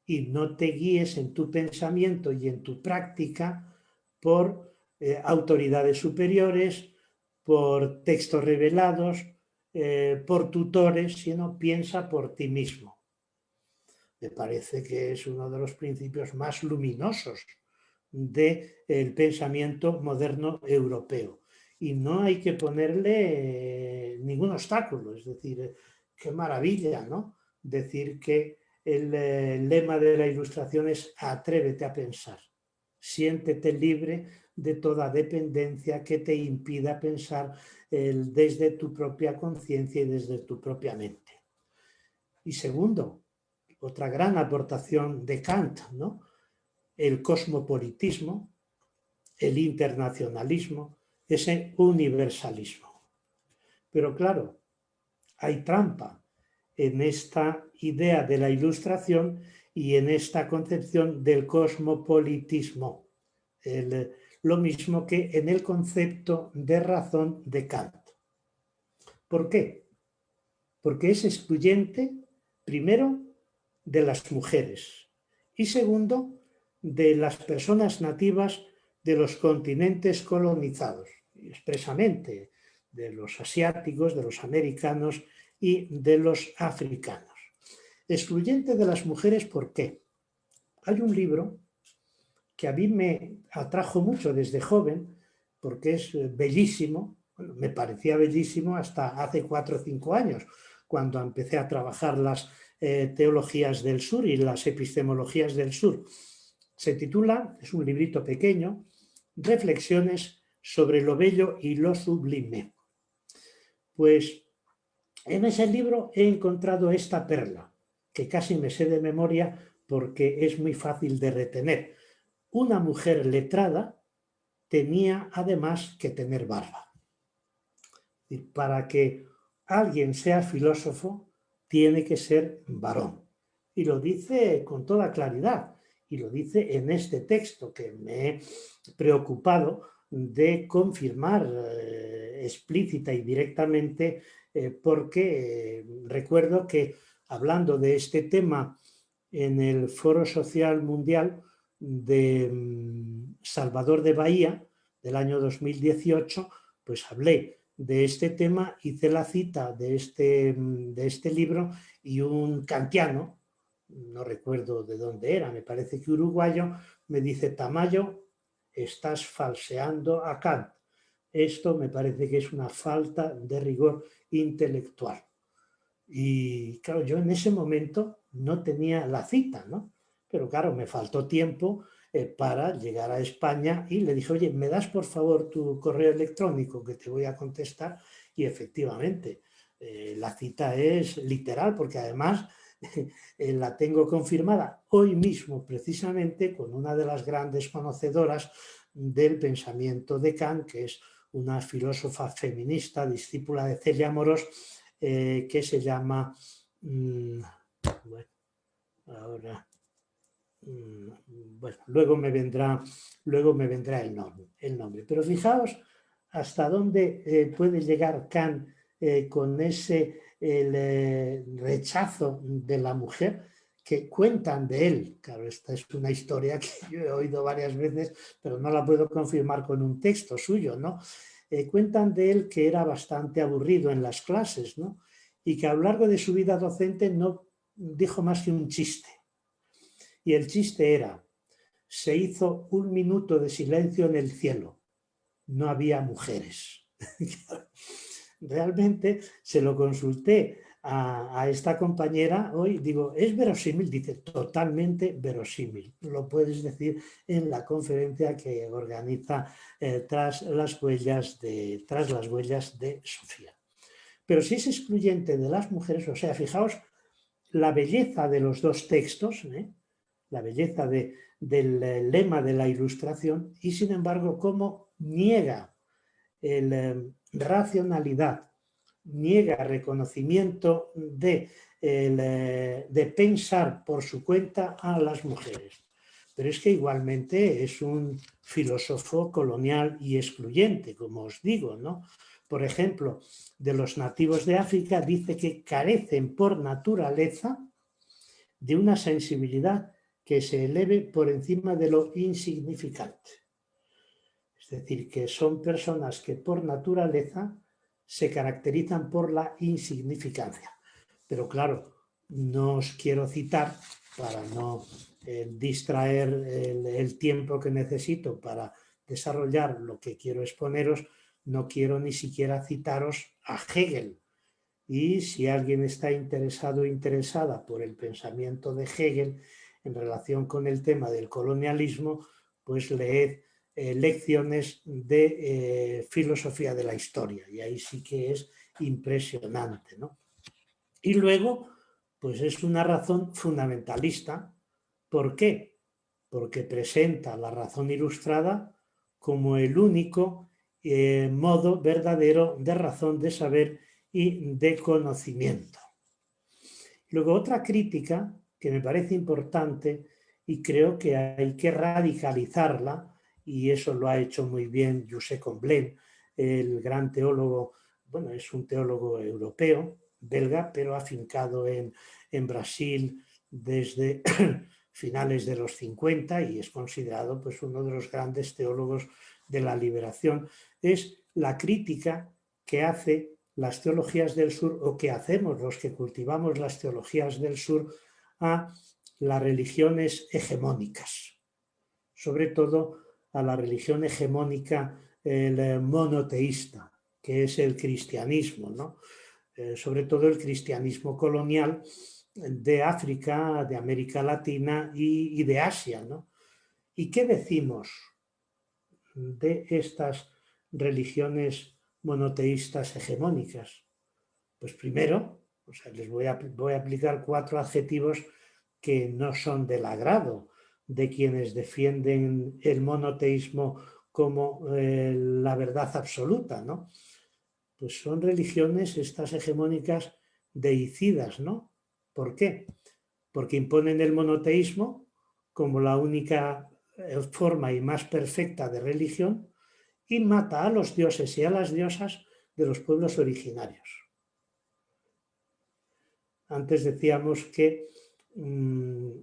y no te guíes en tu pensamiento y en tu práctica por autoridades superiores, por textos revelados, por tutores, sino piensa por ti mismo. Me parece que es uno de los principios más luminosos del pensamiento moderno europeo. Y no hay que ponerle ningún obstáculo, es decir, qué maravilla, ¿no? Decir que el lema de la ilustración es atrévete a pensar, siéntete libre de toda dependencia que te impida pensar desde tu propia conciencia y desde tu propia mente. Y segundo, otra gran aportación de Kant, ¿no? El cosmopolitismo, el internacionalismo, ese universalismo. Pero claro, hay trampa en esta idea de la ilustración y en esta concepción del cosmopolitismo. Lo mismo que en el concepto de razón de Kant. ¿Por qué? porque es excluyente, primero, de las mujeres y segundo, de las personas nativas de los continentes colonizados, expresamente de los asiáticos, de los americanos y de los africanos. Excluyente de las mujeres, ¿por qué? Hay un libro que a mí me atrajo mucho desde joven, porque es bellísimo, bueno, me parecía bellísimo hasta hace 4 o 5 años, cuando empecé a trabajar las teologías del sur y las epistemologías del sur. Se titula, es un librito pequeño, Reflexiones sobre lo bello y lo sublime. Pues en ese libro he encontrado esta perla, que casi me sé de memoria porque es muy fácil de retener. Una mujer letrada tenía además que tener barba. Y para que alguien sea filósofo, tiene que ser varón. Y lo dice con toda claridad. Y lo dice en este texto que me he preocupado de confirmar explícita y directamente porque recuerdo que hablando de este tema en el Foro Social Mundial de Salvador de Bahía del año 2018, pues hablé de este tema, hice la cita de este libro y un kantiano, no recuerdo de dónde era, me parece que uruguayo, me dice: Tamayo, estás falseando a Kant. Esto me parece que es una falta de rigor intelectual. Y claro, yo en ese momento no tenía la cita, ¿no? Pero claro, me faltó tiempo para llegar a España y le dije: oye, ¿me das por favor tu correo electrónico que te voy a contestar? Y efectivamente, la cita es literal porque además la tengo confirmada hoy mismo precisamente con una de las grandes conocedoras del pensamiento de Kant, que es una filósofa feminista, discípula de Celia Amorós, que se llama, bueno, ahora, bueno, luego me vendrá el nombre. Pero fijaos hasta dónde puede llegar Kant con ese rechazo de la mujer que cuentan de él. Claro, esta es una historia que yo he oído varias veces, pero no la puedo confirmar con un texto suyo, ¿no? Cuentan de él que era bastante aburrido en las clases, ¿no? Y que a lo largo de su vida docente no dijo más que un chiste. Y el chiste era: se hizo 1 minuto de silencio en el cielo, no había mujeres. Realmente se lo consulté a esta compañera hoy, digo, ¿es verosímil? Dice, totalmente verosímil. Lo puedes decir en la conferencia que organiza tras las huellas de Sofía. Pero si es excluyente de las mujeres, o sea, fijaos la belleza de los dos textos, la belleza del lema de la Ilustración, y sin embargo cómo niega racionalidad, niega reconocimiento de pensar por su cuenta a las mujeres. Pero es que igualmente es un filósofo colonial y excluyente, como os digo, ¿no? Por ejemplo, de los nativos de África dice que carecen por naturaleza de una sensibilidad que se eleve por encima de lo insignificante. Es decir, que son personas que por naturaleza se caracterizan por la insignificancia. Pero claro, no os quiero citar para no distraer el tiempo que necesito para desarrollar lo que quiero exponeros, no quiero ni siquiera citaros a Hegel. Y si alguien está interesado o interesada por el pensamiento de Hegel en relación con el tema del colonialismo, pues leed lecciones de filosofía de la historia, y ahí sí que es impresionante, ¿no? Y luego, pues es una razón fundamentalista. ¿Por qué? Porque presenta la razón ilustrada como el único modo verdadero de razón, de saber y de conocimiento. Luego, otra crítica que me parece importante y creo que hay que radicalizarla, y eso lo ha hecho muy bien Josep Comblain, el gran teólogo, bueno, es un teólogo europeo, belga, pero afincado en Brasil desde finales de los 50 y es considerado pues, uno de los grandes teólogos de la liberación. Es la crítica que hace las teologías del sur o que hacemos los que cultivamos las teologías del sur a las religiones hegemónicas, sobre todo a la religión hegemónica el monoteísta, que es el cristianismo, ¿no? Sobre todo el cristianismo colonial de África, de América Latina y de Asia, ¿no? ¿Y qué decimos de estas religiones monoteístas hegemónicas? Pues primero, o sea, les voy a aplicar 4 adjetivos que no son del agrado de quienes defienden el monoteísmo como la verdad absoluta, ¿no? Pues son religiones estas hegemónicas deicidas, ¿no? ¿Por qué? Porque imponen el monoteísmo como la única forma y más perfecta de religión y mata a los dioses y a las diosas de los pueblos originarios. Antes decíamos que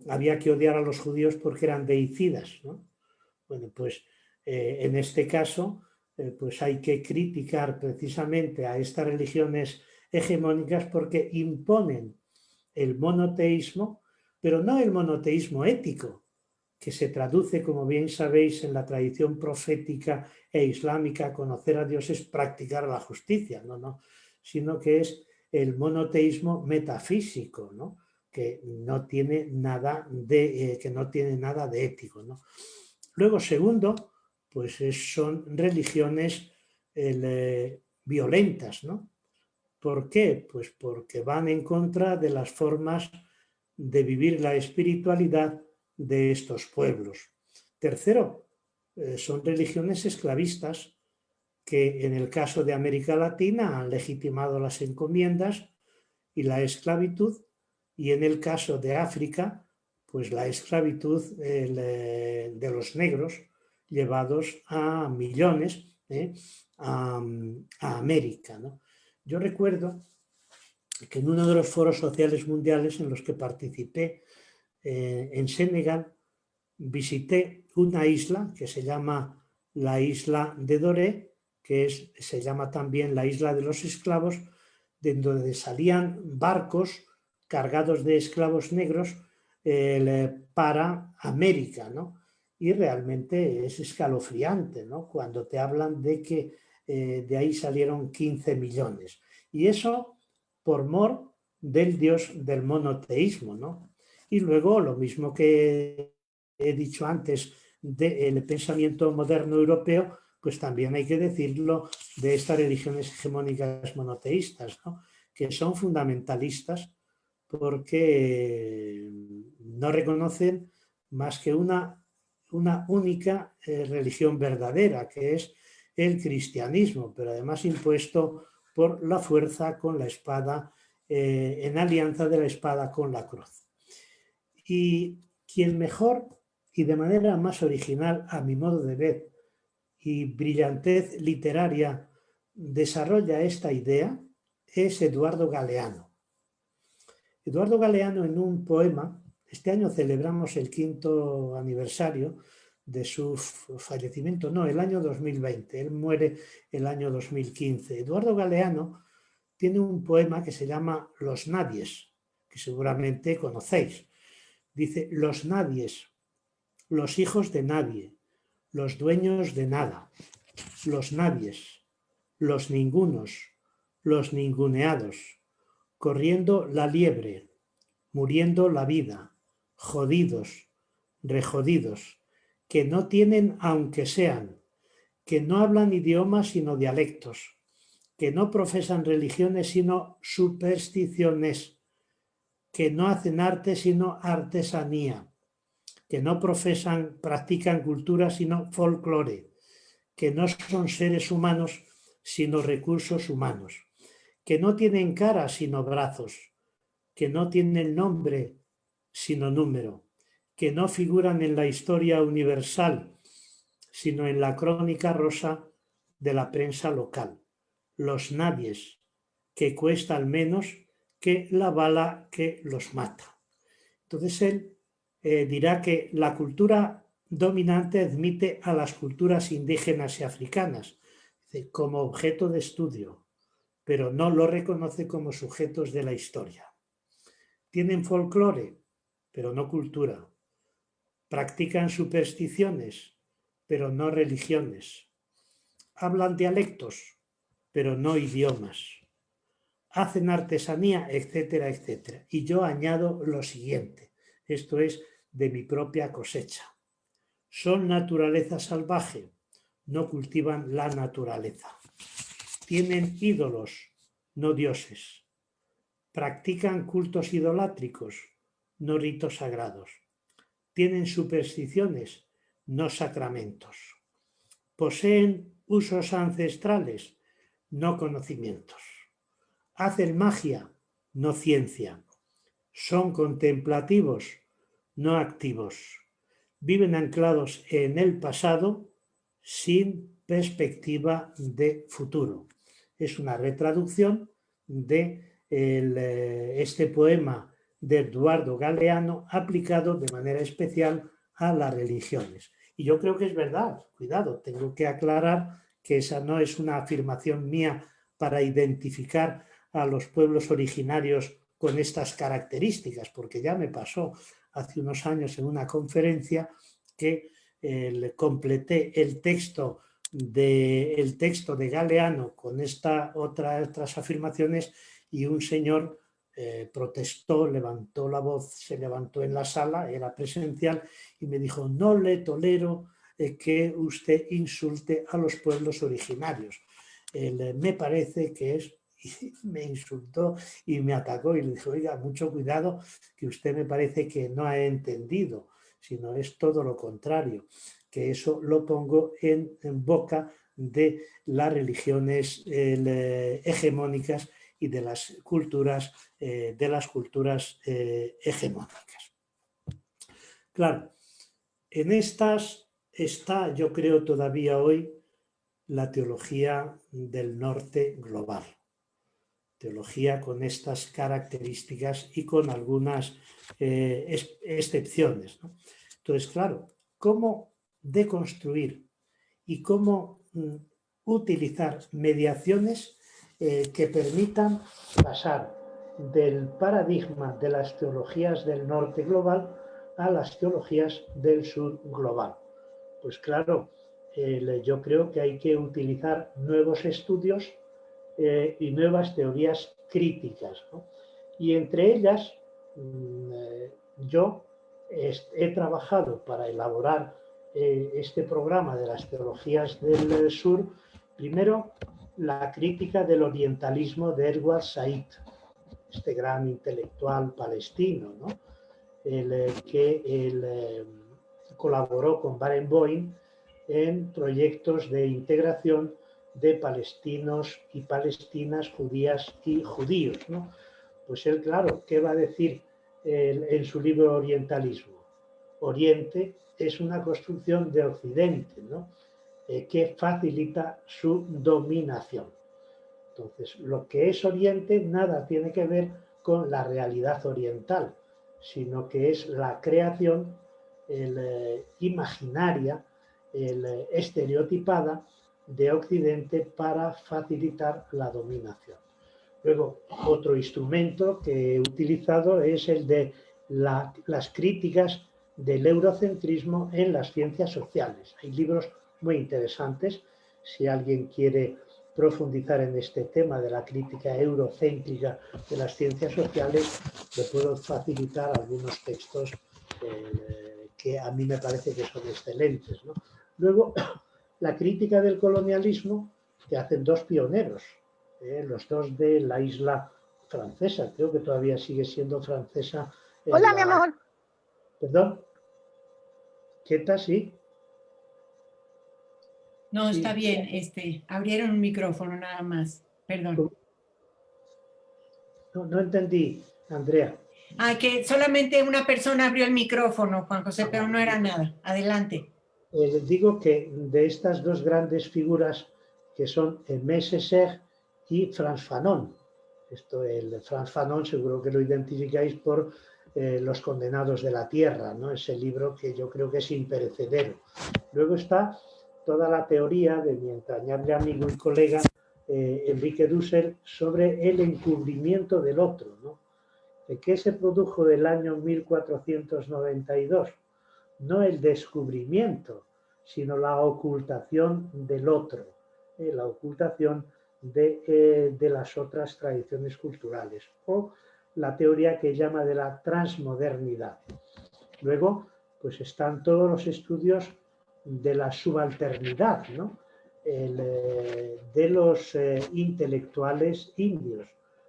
había que odiar a los judíos porque eran deicidas, ¿no? Bueno, pues en este caso pues hay que criticar precisamente a estas religiones hegemónicas porque imponen el monoteísmo, pero no el monoteísmo ético, que se traduce, como bien sabéis, en la tradición profética e islámica, conocer a Dios es practicar la justicia, no, sino que es el monoteísmo metafísico, ¿no? Que no tiene nada de ético, ¿no? Luego, segundo, pues son religiones violentas, ¿no? ¿Por qué? Pues porque van en contra de las formas de vivir la espiritualidad de estos pueblos. Tercero, son religiones esclavistas que en el caso de América Latina han legitimado las encomiendas y la esclavitud, y en el caso de África, pues la esclavitud de los negros llevados a millones a América, ¿no? Yo recuerdo que en uno de los foros sociales mundiales en los que participé en Senegal, visité una isla que se llama la isla de Doré, que se llama también la isla de los esclavos, de donde salían barcos cargados de esclavos negros para América, ¿no? Y realmente es escalofriante, ¿no? Cuando te hablan de que de ahí salieron 15 millones. Y eso por mor del dios del monoteísmo, ¿no? Y luego lo mismo que he dicho antes del pensamiento moderno europeo, pues también hay que decirlo de estas religiones hegemónicas monoteístas, ¿no? Que son fundamentalistas porque no reconocen más que una única religión verdadera, que es el cristianismo, pero además impuesto por la fuerza con la espada, en alianza de la espada con la cruz. Y quien mejor y de manera más original, a mi modo de ver, y brillantez literaria desarrolla esta idea es Eduardo Galeano. Eduardo Galeano, en un poema, este año celebramos el 5º aniversario de su fallecimiento, no, el año 2020, él muere el año 2015. Eduardo Galeano tiene un poema que se llama Los Nadies, que seguramente conocéis. Dice: los nadies, los hijos de nadie, los dueños de nada, los nadies, los ningunos, los ninguneados, corriendo la liebre, muriendo la vida, jodidos, rejodidos, que no tienen aunque sean, que no hablan idiomas sino dialectos, que no profesan religiones sino supersticiones, que no hacen arte sino artesanía, que no practican cultura sino folclore, que no son seres humanos sino recursos humanos, que no tienen cara sino brazos, que no tienen nombre sino número, que no figuran en la historia universal sino en la crónica rosa de la prensa local, los nadies, que cuesta al menos que la bala que los mata. Entonces él dirá que la cultura dominante admite a las culturas indígenas y africanas como objeto de estudio, pero no lo reconoce como sujetos de la historia. Tienen folclore, pero no cultura. Practican supersticiones, pero no religiones. Hablan dialectos, pero no idiomas. Hacen artesanía, etcétera, etcétera. Y yo añado lo siguiente, esto es de mi propia cosecha. Son naturaleza salvaje, no cultivan la naturaleza. Tienen ídolos, no dioses. Practican cultos idolátricos, no ritos sagrados. Tienen supersticiones, no sacramentos. Poseen usos ancestrales, no conocimientos. Hacen magia, no ciencia. Son contemplativos, no activos. Viven anclados en el pasado sin perspectiva de futuro. Es una retraducción de este poema de Eduardo Galeano aplicado de manera especial a las religiones. Y yo creo que es verdad, cuidado, tengo que aclarar que esa no es una afirmación mía para identificar a los pueblos originarios con estas características, porque ya me pasó hace unos años en una conferencia que completé el texto de Galeano con otras afirmaciones y un señor protestó, levantó la voz, se levantó en la sala, era presencial, y me dijo: no le tolero que usted insulte a los pueblos originarios. Me parece que es... Y me insultó y me atacó y le dije: oiga, mucho cuidado, que usted me parece que no ha entendido, sino es todo lo contrario, que eso lo pongo en boca de las religiones hegemónicas y de las culturas hegemónicas. Claro, en estas está, yo creo, todavía hoy la teología del norte global. Teología con estas características y con algunas excepciones, ¿no? Entonces, claro, ¿cómo deconstruir y cómo utilizar mediaciones que permitan pasar del paradigma de las teologías del norte global a las teologías del sur global? Pues claro, yo creo que hay que utilizar nuevos estudios y nuevas teorías críticas, ¿no? Y entre ellas yo he trabajado para elaborar este programa de las teologías del sur, primero la crítica del orientalismo de Edward Said, este gran intelectual palestino, ¿no? que colaboró con Barenboim en proyectos de integración de palestinos y palestinas, judías y judíos, ¿no? Pues él, claro, ¿qué va a decir en su libro Orientalismo? Oriente es una construcción de Occidente, ¿no? Que facilita su dominación. Entonces, lo que es Oriente nada tiene que ver con la realidad oriental, sino que es la creación imaginaria, estereotipada de Occidente para facilitar la dominación. Luego, otro instrumento que he utilizado es el de las críticas del eurocentrismo en las ciencias sociales. Hay libros muy interesantes. Si alguien quiere profundizar en este tema de la crítica eurocéntrica de las ciencias sociales, le puedo facilitar algunos textos que a mí me parece que son excelentes, ¿no? Luego, la crítica del colonialismo que hacen dos pioneros, los dos de la isla francesa, creo que todavía sigue siendo francesa. Hola, mi amor. ¿Perdón? ¿Qué tal? Sí. No, Sí. está bien, abrieron un micrófono nada más, perdón. No entendí, Andrea. Ah, que solamente una persona abrió el micrófono, Juan José, pero no era nada. Adelante. Digo que de estas dos grandes figuras que son Aimé Césaire y Frantz Fanon, Esto, el Frantz Fanon, seguro que lo identificáis por Los condenados de la tierra, ¿no? Ese libro que yo creo que es imperecedero. Luego está toda la teoría de mi entrañable amigo y colega Enrique Dussel sobre el encubrimiento del otro, ¿no? ¿De qué se produjo del año 1492? No el descubrimiento, sino la ocultación del otro, la ocultación de las otras tradiciones culturales, o la teoría que llama de la transmodernidad. Luego, pues están todos los estudios de la subalternidad, ¿no? De los intelectuales indios,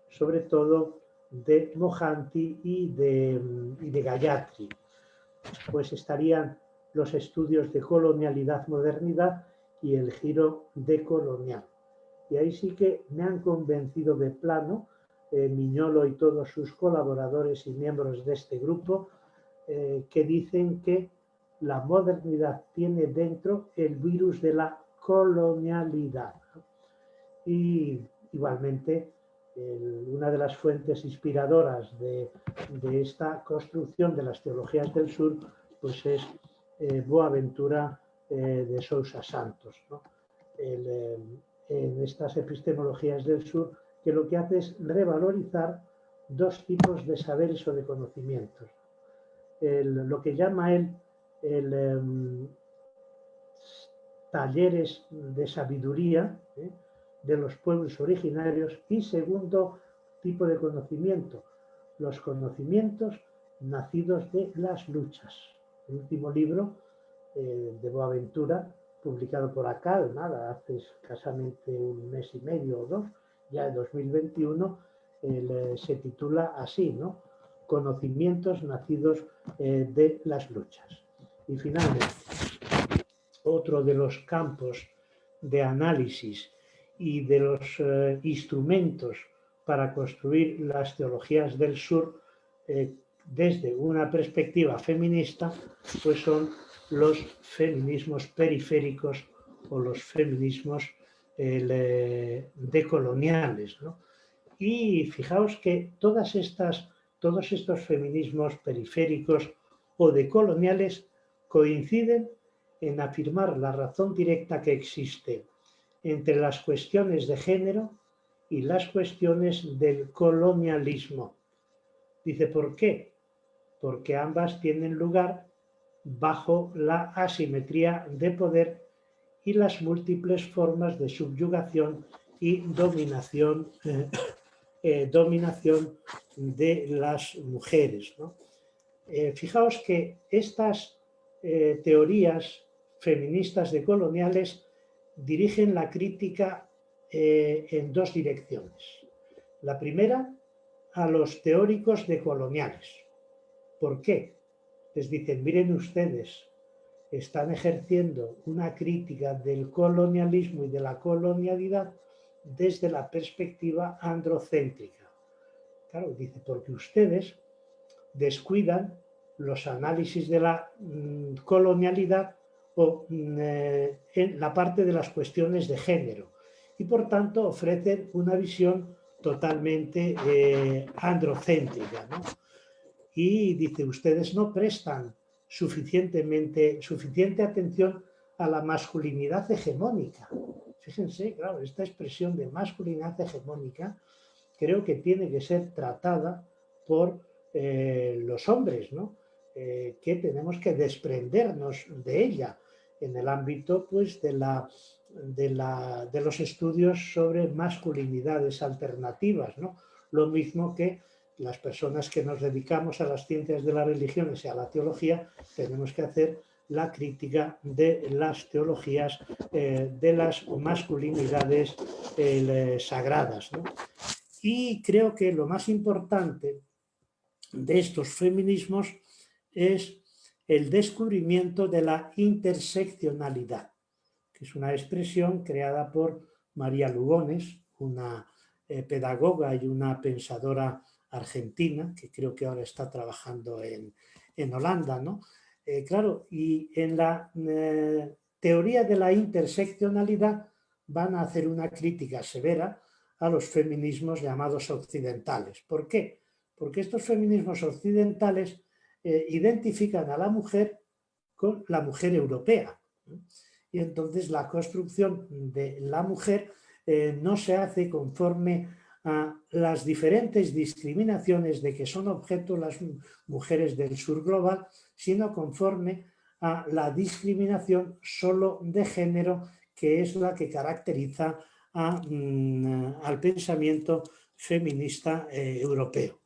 sobre todo de Mohanty y de Gayatri. Pues estarían los estudios de colonialidad-modernidad y el giro decolonial. Y ahí sí que me han convencido de plano Miñolo y todos sus colaboradores y miembros de este grupo, que dicen que la modernidad tiene dentro el virus de la colonialidad. Y igualmente, una de las fuentes inspiradoras de esta construcción de las teologías del sur, pues es Boaventura de Sousa Santos, ¿no? En estas epistemologías del sur, que lo que hace es revalorizar dos tipos de saberes o de conocimientos. Lo que llama él talleres de sabiduría de los pueblos originarios, y segundo tipo de conocimiento, los conocimientos nacidos de las luchas. El último libro de Boaventura, publicado por acá, nada, hace escasamente un mes y medio o dos, ya en 2021, se titula así, ¿no? Conocimientos nacidos de las luchas. Y finalmente, otro de los campos de análisis y de los instrumentos para construir las teologías del sur desde una perspectiva feminista, pues son los feminismos periféricos o los feminismos decoloniales, ¿no? Y fijaos que todos estos feminismos periféricos o decoloniales coinciden en afirmar la razón directa que existe entre las cuestiones de género y las cuestiones del colonialismo. Dice, ¿por qué? Porque ambas tienen lugar bajo la asimetría de poder y las múltiples formas de subyugación y dominación de las mujeres, ¿no? Fijaos que estas teorías feministas decoloniales dirigen la crítica en dos direcciones. La primera, a los teóricos decoloniales. ¿Por qué? Les dicen, miren ustedes, están ejerciendo una crítica del colonialismo y de la colonialidad desde la perspectiva androcéntrica. Claro, dice, porque ustedes descuidan los análisis de la colonialidad o en la parte de las cuestiones de género, y por tanto ofrecen una visión totalmente androcéntrica, ¿no? Y dice, ustedes no prestan suficiente atención a la masculinidad hegemónica. Fíjense, claro, esta expresión de masculinidad hegemónica creo que tiene que ser tratada por los hombres, ¿no? Que tenemos que desprendernos de ella en el ámbito, pues, de los estudios sobre masculinidades alternativas, ¿no? Lo mismo que las personas que nos dedicamos a las ciencias de las religiones y a la teología tenemos que hacer la crítica de las teologías de las masculinidades sagradas, ¿no? Y creo que lo más importante de estos feminismos es el descubrimiento de la interseccionalidad, que es una expresión creada por María Lugones, una pedagoga y una pensadora argentina, que creo que ahora está trabajando en Holanda, ¿no? Claro, y en la teoría de la interseccionalidad van a hacer una crítica severa a los feminismos llamados occidentales. ¿Por qué? Porque estos feminismos occidentales identifican a la mujer con la mujer europea. Y entonces la construcción de la mujer no se hace conforme a las diferentes discriminaciones de que son objeto las mujeres del sur global, sino conforme a la discriminación solo de género, que es la que caracteriza al pensamiento feminista europeo.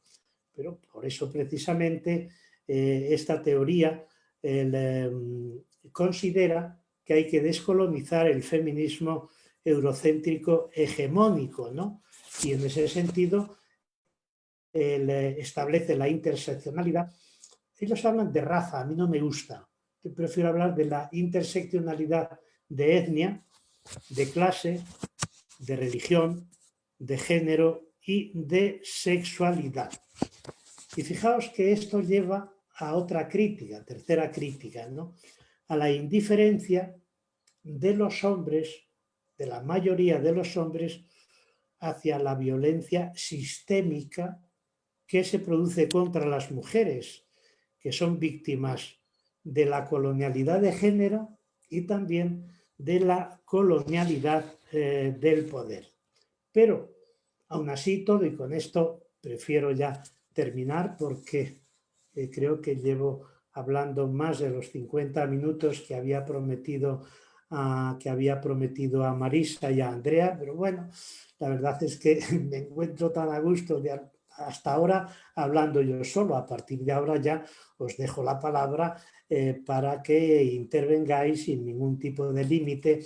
Pero por eso precisamente esta teoría considera que hay que descolonizar el feminismo eurocéntrico hegemónico, ¿no? Y en ese sentido establece la interseccionalidad. Ellos hablan de raza, a mí no me gusta. Yo prefiero hablar de la interseccionalidad de etnia, de clase, de religión, de género y de sexualidad. Y fijaos que esto lleva a otra crítica, tercera crítica, ¿no? A la indiferencia de los hombres, de la mayoría de los hombres, hacia la violencia sistémica que se produce contra las mujeres, que son víctimas de la colonialidad de género y también de la colonialidad del poder. Pero, aún así todo, y con esto prefiero ya terminar porque creo que llevo hablando más de los 50 minutos que había prometido a Marisa y a Andrea, pero bueno, la verdad es que me encuentro tan a gusto hasta ahora hablando yo solo. A partir de ahora ya os dejo la palabra para que intervengáis sin ningún tipo de límite.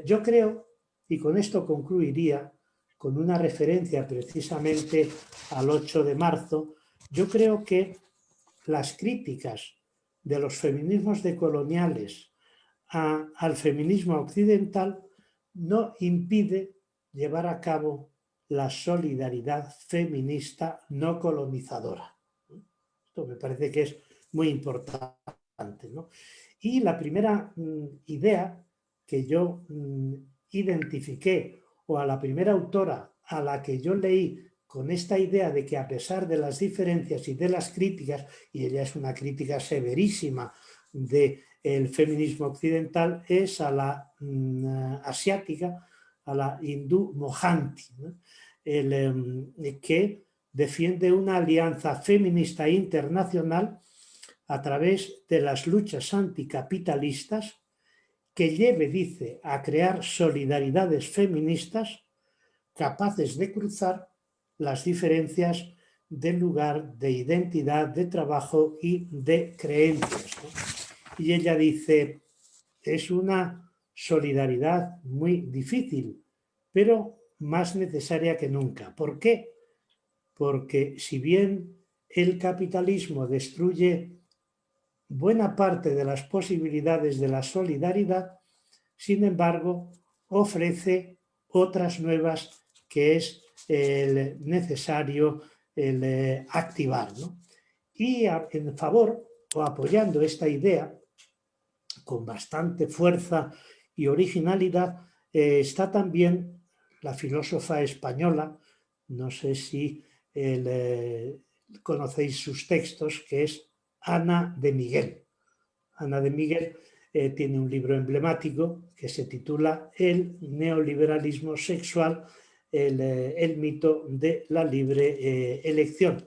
Yo creo, y con esto concluiría, con una referencia precisamente al 8 de marzo, yo creo que las críticas de los feminismos decoloniales al feminismo occidental no impide llevar a cabo la solidaridad feminista no colonizadora. Esto me parece que es muy importante, ¿no? Y la primera idea que yo identifiqué, o a la primera autora a la que yo leí con esta idea de que a pesar de las diferencias y de las críticas, y ella es una crítica severísima del feminismo occidental, es a la asiática, a la hindú Mohanty, ¿no? Que defiende una alianza feminista internacional a través de las luchas anticapitalistas que lleve, dice, a crear solidaridades feministas capaces de cruzar las diferencias de lugar, de identidad, de trabajo y de creencias, ¿no? Y ella dice, es una solidaridad muy difícil, pero más necesaria que nunca. ¿Por qué? Porque si bien el capitalismo destruye buena parte de las posibilidades de la solidaridad, sin embargo, ofrece otras nuevas que es necesario activar, ¿no? Y en favor o apoyando esta idea, con bastante fuerza y originalidad, está también la filósofa española, no sé si conocéis sus textos, que es Ana de Miguel. Ana de Miguel tiene un libro emblemático que se titula El neoliberalismo sexual, el mito de la libre elección.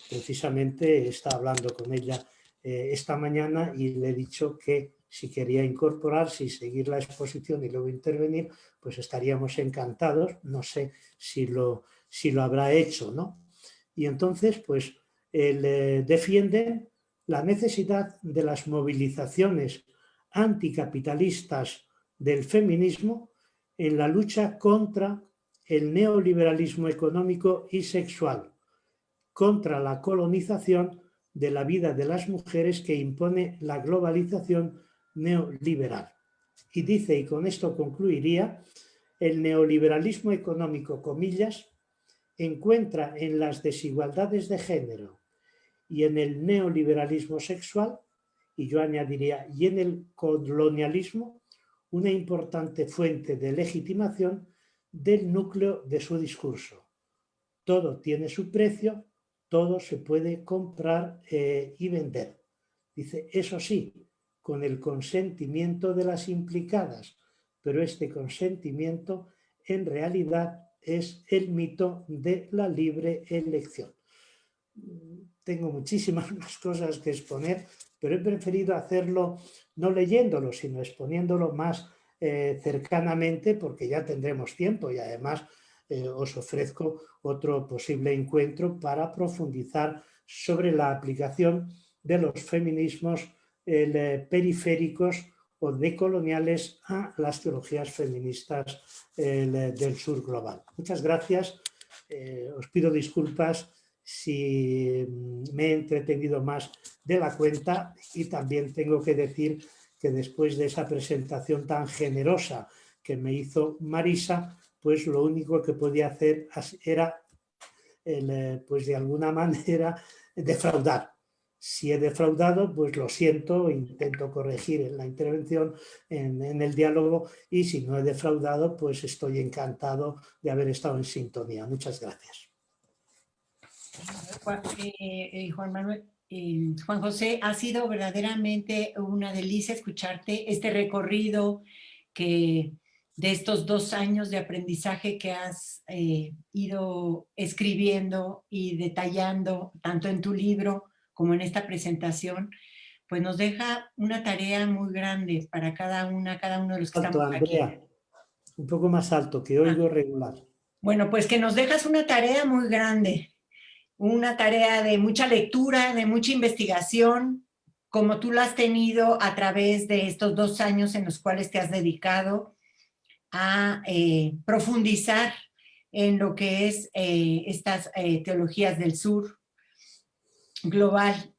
Precisamente estaba hablando con ella esta mañana y le he dicho que si quería incorporarse y seguir la exposición y luego intervenir, pues estaríamos encantados. No sé si lo habrá hecho, ¿no? Y entonces, pues, defienden la necesidad de las movilizaciones anticapitalistas del feminismo en la lucha contra el neoliberalismo económico y sexual, contra la colonización de la vida de las mujeres que impone la globalización neoliberal. Y dice, y con esto concluiría, el neoliberalismo económico, comillas, encuentra en las desigualdades de género y en el neoliberalismo sexual, y yo añadiría, y en el colonialismo, una importante fuente de legitimación del núcleo de su discurso. Todo tiene su precio, todo se puede comprar y vender. Dice, eso sí, con el consentimiento de las implicadas, pero este consentimiento en realidad es el mito de la libre elección. Tengo muchísimas más cosas que exponer, pero he preferido hacerlo no leyéndolo, sino exponiéndolo más cercanamente, porque ya tendremos tiempo y además os ofrezco otro posible encuentro para profundizar sobre la aplicación de los feminismos periféricos o decoloniales a las teologías feministas del sur global. Muchas gracias. Os pido disculpas si me he entretenido más de la cuenta, y también tengo que decir que después de esa presentación tan generosa que me hizo Marisa, pues lo único que podía hacer era, pues de alguna manera, defraudar. Si he defraudado, pues lo siento, intento corregir en la intervención, en el diálogo, y si no he defraudado, pues estoy encantado de haber estado en sintonía. Muchas gracias. Juan Manuel, Juan José, ha sido verdaderamente una delicia escucharte este recorrido que de estos 2 años de aprendizaje que has ido escribiendo y detallando tanto en tu libro como en esta presentación, pues nos deja una tarea muy grande para cada uno de los que Alto, estamos aquí. Andrea, un poco más alto, que oigo regular. Bueno, pues que nos dejas una tarea muy grande, una tarea de mucha lectura, de mucha investigación, como tú la has tenido a través de estos 2 años en los cuales te has dedicado a profundizar en lo que es estas teologías del sur global.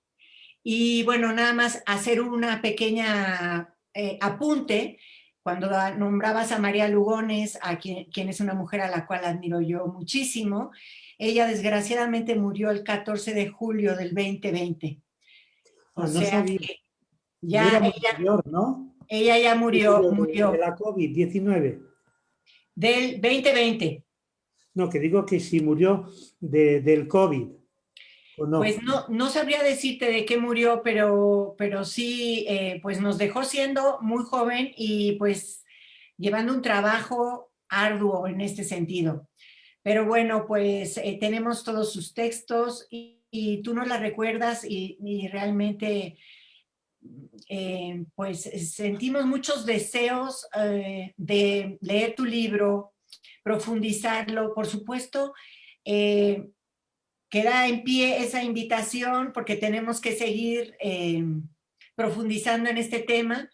Y bueno, nada más hacer una pequeña apunte. Cuando nombrabas a María Lugones, quien es una mujer a la cual admiro yo muchísimo, ella desgraciadamente murió el 14 de julio del 2020. O no sea sabía. que No ya era muy mayor, ¿no? ella ya murió De la COVID-19. Del 2020. No, que digo que si murió del COVID o no. Pues no sabría decirte de qué murió, pero sí, pues nos dejó siendo muy joven y pues llevando un trabajo arduo en este sentido. Pero bueno, pues tenemos todos sus textos y tú nos la recuerdas y realmente pues sentimos muchos deseos de leer tu libro, profundizarlo. Por supuesto, queda en pie esa invitación porque tenemos que seguir profundizando en este tema.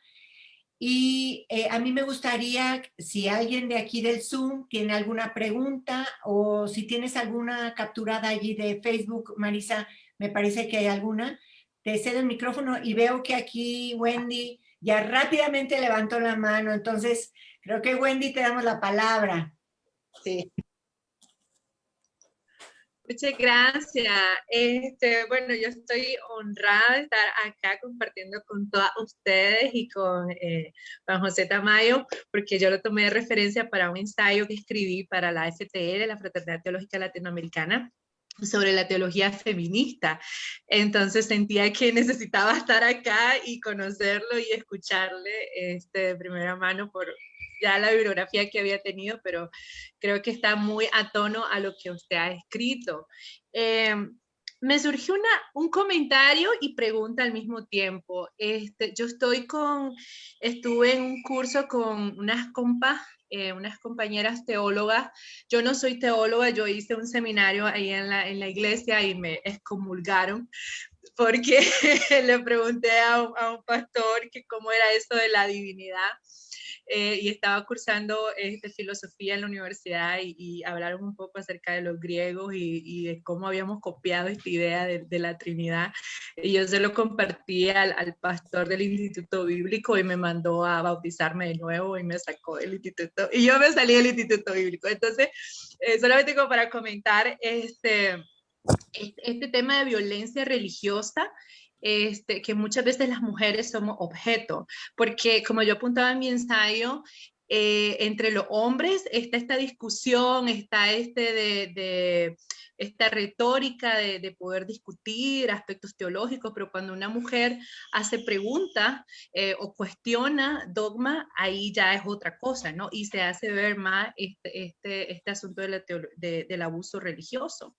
Y a mí me gustaría, si alguien de aquí del Zoom tiene alguna pregunta o si tienes alguna capturada allí de Facebook, Marisa, me parece que hay alguna, te cedo el micrófono y veo que aquí Wendy ya rápidamente levantó la mano. Entonces, creo que Wendy te damos la palabra. Sí. Muchas gracias. Bueno, yo estoy honrada de estar acá compartiendo con todas ustedes y con Juan José Tamayo, porque yo lo tomé de referencia para un ensayo que escribí para la FTL, la Fraternidad Teológica Latinoamericana, sobre la teología feminista. Entonces sentía que necesitaba estar acá y conocerlo y escucharle de primera mano por ya la bibliografía que había tenido, pero creo que está muy a tono a lo que usted ha escrito. Me surgió un comentario y pregunta al mismo tiempo. Yo estuve en un curso con unas compañeras teólogas. Yo no soy teóloga, yo hice un seminario ahí en la iglesia y me excomulgaron porque le pregunté a un pastor que cómo era eso de la divinidad. Y estaba cursando filosofía en la universidad y hablaron un poco acerca de los griegos y de cómo habíamos copiado esta idea de la Trinidad. Y yo se lo compartí al pastor del Instituto Bíblico y me mandó a bautizarme de nuevo y me sacó del instituto. Y yo me salí del Instituto Bíblico. Entonces, solamente como para comentar este tema de violencia religiosa, que muchas veces las mujeres somos objeto, porque como yo apuntaba en mi ensayo, entre los hombres está esta discusión, está esta retórica de poder discutir aspectos teológicos, pero cuando una mujer hace preguntas o cuestiona dogma, ahí ya es otra cosa, ¿no? Y se hace ver más este asunto del abuso religioso.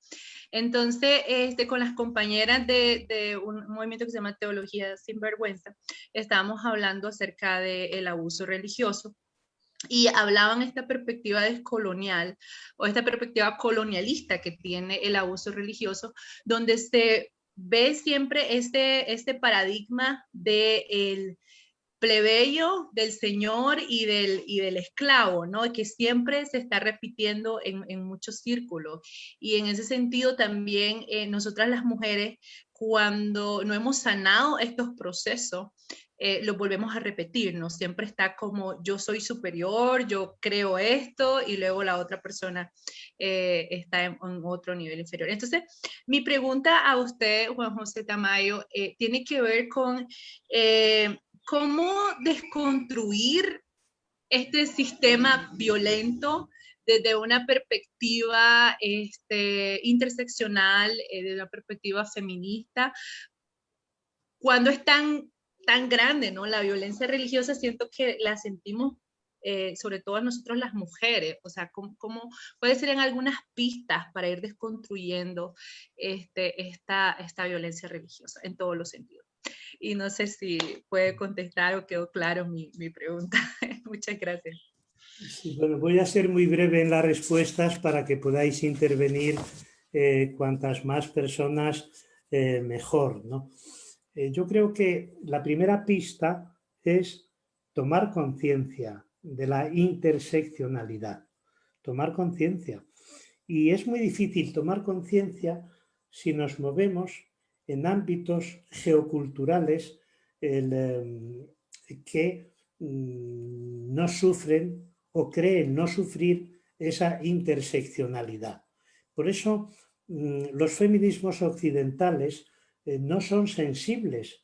Entonces, con las compañeras de un movimiento que se llama Teología Sin Vergüenza, estábamos hablando acerca del abuso religioso. Y hablaban esta perspectiva descolonial o esta perspectiva colonialista que tiene el abuso religioso, donde se ve siempre este paradigma del plebeyo, del señor y del esclavo, ¿no? Que siempre se está repitiendo en muchos círculos. Y en ese sentido también nosotras las mujeres, cuando no hemos sanado estos procesos, lo volvemos a repetir, ¿no? Siempre está como yo soy superior, yo creo esto y luego la otra persona está en otro nivel inferior. Entonces, mi pregunta a usted, Juan José Tamayo, tiene que ver con cómo desconstruir este sistema violento desde una perspectiva interseccional, desde una perspectiva feminista, cuando es tan grande, ¿no? La violencia religiosa siento que la sentimos sobre todo a nosotros las mujeres, o sea, ¿cómo puede ser en algunas pistas para ir desconstruyendo esta violencia religiosa en todos los sentidos? Y no sé si puede contestar o quedó claro mi pregunta. Muchas gracias. Sí, bueno, voy a ser muy breve en las respuestas para que podáis intervenir cuantas más personas mejor, ¿no? Yo creo que la primera pista es tomar conciencia de la interseccionalidad, tomar conciencia. Y es muy difícil tomar conciencia si nos movemos en ámbitos geoculturales que no sufren o creen no sufrir esa interseccionalidad. Por eso los feminismos occidentales no son sensibles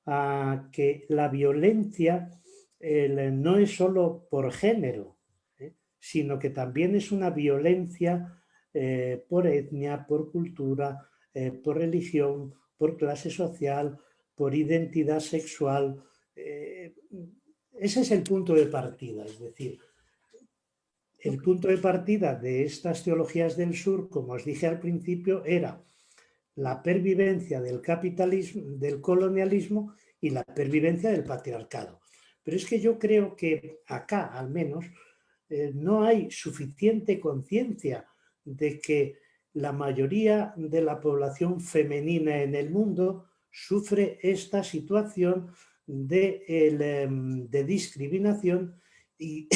a que la violencia no es solo por género, sino que también es una violencia por etnia, por cultura, por religión, por clase social, por identidad sexual. Ese es el punto de partida, es decir, el punto de partida de estas teologías del sur, como os dije al principio, era la pervivencia del capitalismo, del colonialismo y la pervivencia del patriarcado. Pero es que yo creo que acá, al menos, no hay suficiente conciencia de que la mayoría de la población femenina en el mundo sufre esta situación de discriminación y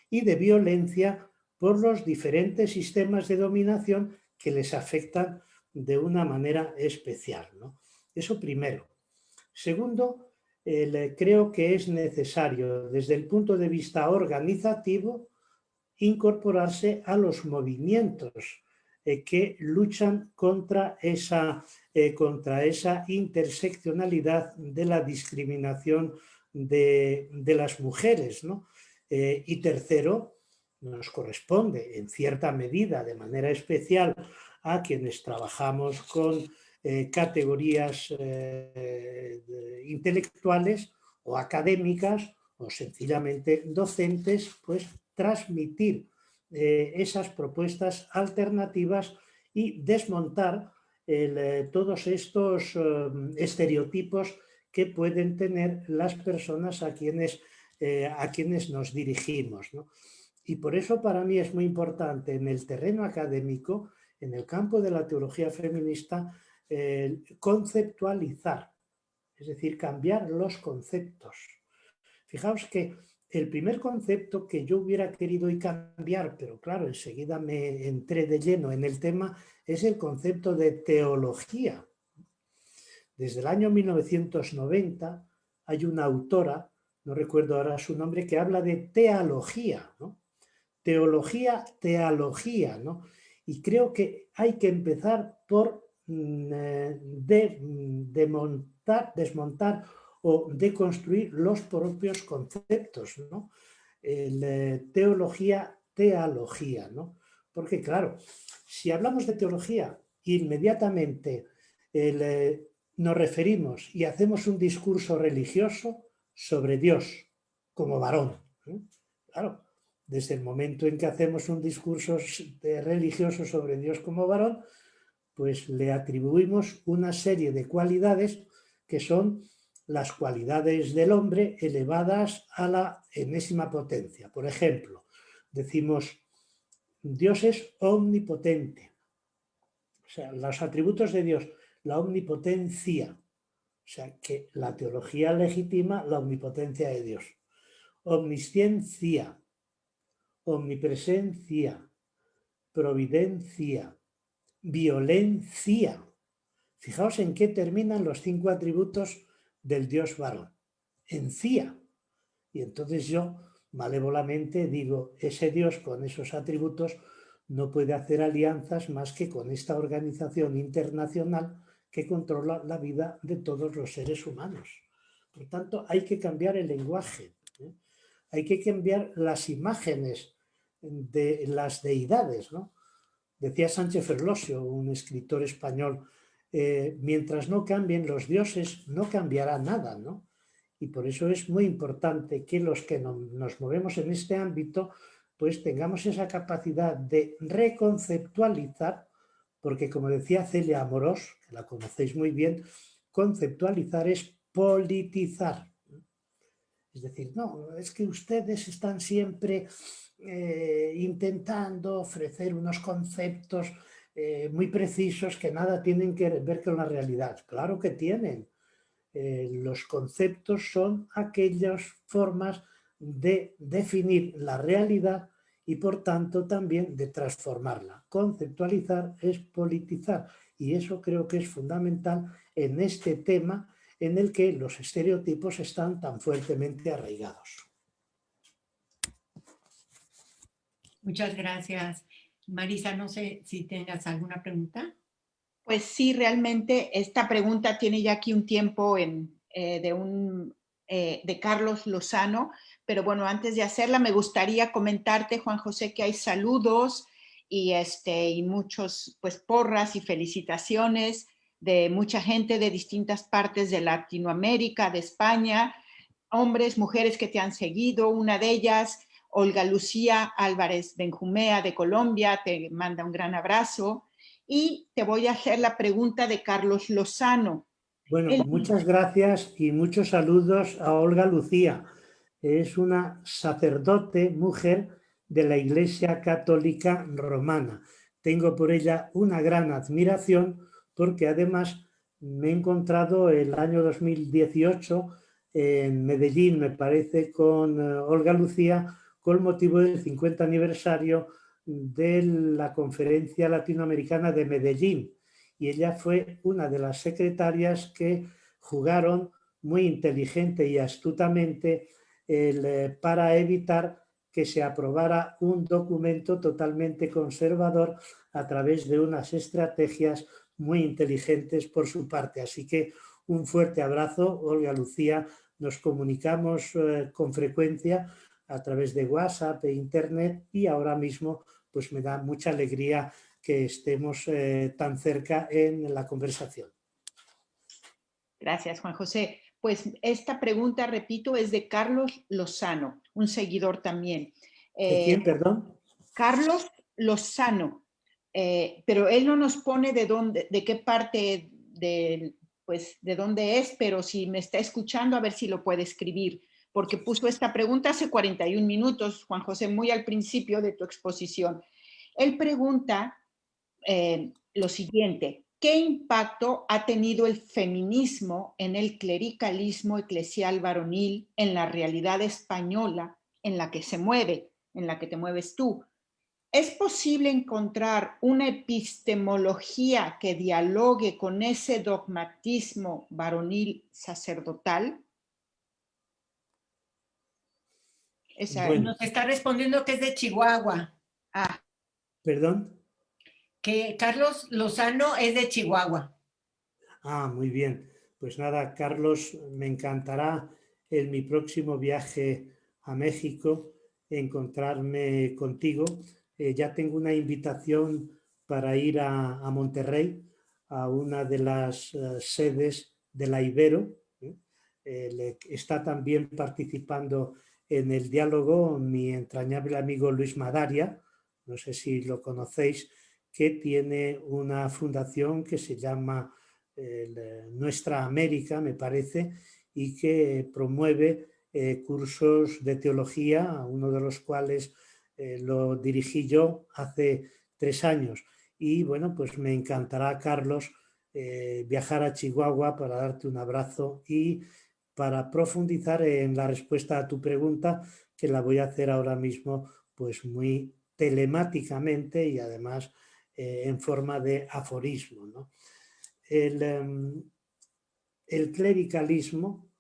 de violencia por los diferentes sistemas de dominación que les afectan de una manera especial, ¿no? Eso primero. Segundo, creo que es necesario, desde el punto de vista organizativo, incorporarse a los movimientos que luchan contra esa interseccionalidad de la discriminación de las mujeres, ¿no? Y tercero, nos corresponde en cierta medida, de manera especial, a quienes trabajamos con categorías intelectuales o académicas o sencillamente docentes, pues transmitir esas propuestas alternativas y desmontar todos estos estereotipos que pueden tener las personas a quienes nos dirigimos, ¿no? Y por eso para mí es muy importante en el terreno académico, en el campo de la teología feminista, conceptualizar, es decir, cambiar los conceptos. Fijaos que el primer concepto que yo hubiera querido cambiar, pero claro, enseguida me entré de lleno en el tema, es el concepto de teología. Desde el año 1990 hay una autora, no recuerdo ahora su nombre, que habla de teología, ¿no? Teología, ¿no? Y creo que hay que empezar por desmontar o deconstruir los propios conceptos, ¿no? teología, ¿no? Porque claro, si hablamos de teología, inmediatamente nos referimos y hacemos un discurso religioso sobre Dios como varón. Claro, desde el momento en que hacemos un discurso religioso sobre Dios como varón, pues le atribuimos una serie de cualidades que son las cualidades del hombre elevadas a la enésima potencia. Por ejemplo, decimos, Dios es omnipotente. O sea, los atributos de Dios, la omnipotencia. O sea, que la teología legitima la omnipotencia de Dios. Omnisciencia, omnipresencia, providencia, violencia. Fijaos en qué terminan los 5 atributos del Dios varón. En cia. Y entonces yo malévolamente digo, ese Dios con esos atributos no puede hacer alianzas más que con esta organización internacional que controla la vida de todos los seres humanos. Por tanto, hay que cambiar el lenguaje, ¿eh? Hay que cambiar las imágenes de las deidades, ¿no? Decía Sánchez Ferlosio, un escritor español, mientras no cambien los dioses, no cambiará nada, ¿no? Y por eso es muy importante que los que nos movemos en este ámbito, pues tengamos esa capacidad de reconceptualizar, porque como decía Celia Amorós, que la conocéis muy bien, conceptualizar es politizar. Es decir, no, es que ustedes están siempre intentando ofrecer unos conceptos muy precisos que nada tienen que ver con la realidad. Claro que tienen. Los conceptos son aquellas formas de definir la realidad y por tanto también de transformarla. Conceptualizar es politizar y eso creo que es fundamental en este tema en el que los estereotipos están tan fuertemente arraigados. Muchas gracias. Marisa, no sé si tengas alguna pregunta. Pues sí, realmente esta pregunta tiene ya aquí un tiempo de Carlos Lozano, pero bueno, antes de hacerla me gustaría comentarte, Juan José, que hay saludos y muchos pues porras y felicitaciones de mucha gente de distintas partes de Latinoamérica, de España, hombres, mujeres que te han seguido, una de ellas, Olga Lucía Álvarez Benjumea de Colombia, te manda un gran abrazo. Y te voy a hacer la pregunta de Carlos Lozano. Bueno, muchas gracias y muchos saludos a Olga Lucía. Es una sacerdote, mujer de la Iglesia Católica Romana. Tengo por ella una gran admiración porque además me he encontrado el año 2018 en Medellín, me parece, con Olga Lucía con motivo del 50 aniversario de la Conferencia Latinoamericana de Medellín. Y ella fue una de las secretarias que jugaron muy inteligente y astutamente para evitar que se aprobara un documento totalmente conservador a través de unas estrategias muy inteligentes por su parte. Así que un fuerte abrazo, Olga Lucía. Nos comunicamos con frecuencia a través de WhatsApp e Internet y ahora mismo pues me da mucha alegría que estemos tan cerca en la conversación. Gracias, Juan José. Pues esta pregunta, repito, es de Carlos Lozano, un seguidor también. ¿De quién, perdón? Carlos Lozano, pero él no nos pone de qué parte de dónde es, pero si me está escuchando, a ver si lo puede escribir, porque puso esta pregunta hace 41 minutos, Juan José, muy al principio de tu exposición. Él pregunta lo siguiente: ¿qué impacto ha tenido el feminismo en el clericalismo eclesial varonil en la realidad española en la que se mueve, en la que te mueves tú? ¿Es posible encontrar una epistemología que dialogue con ese dogmatismo varonil sacerdotal? Bueno. Nos está respondiendo que es de Chihuahua. Ah. ¿Perdón? Que Carlos Lozano es de Chihuahua. Ah, muy bien. Pues nada, Carlos, me encantará en mi próximo viaje a México encontrarme contigo. Ya tengo una invitación para ir a Monterrey, a una de las sedes de la Ibero. Está también participando en el diálogo mi entrañable amigo Luis Madaria, no sé si lo conocéis, que tiene una fundación que se llama Nuestra América, me parece, y que promueve cursos de teología, uno de los cuales lo dirigí yo hace 3 años. Y bueno, pues me encantará, Carlos, viajar a Chihuahua para darte un abrazo y para profundizar en la respuesta a tu pregunta, que la voy a hacer ahora mismo pues muy telemáticamente y además en forma de aforismo, ¿no? El clericalismo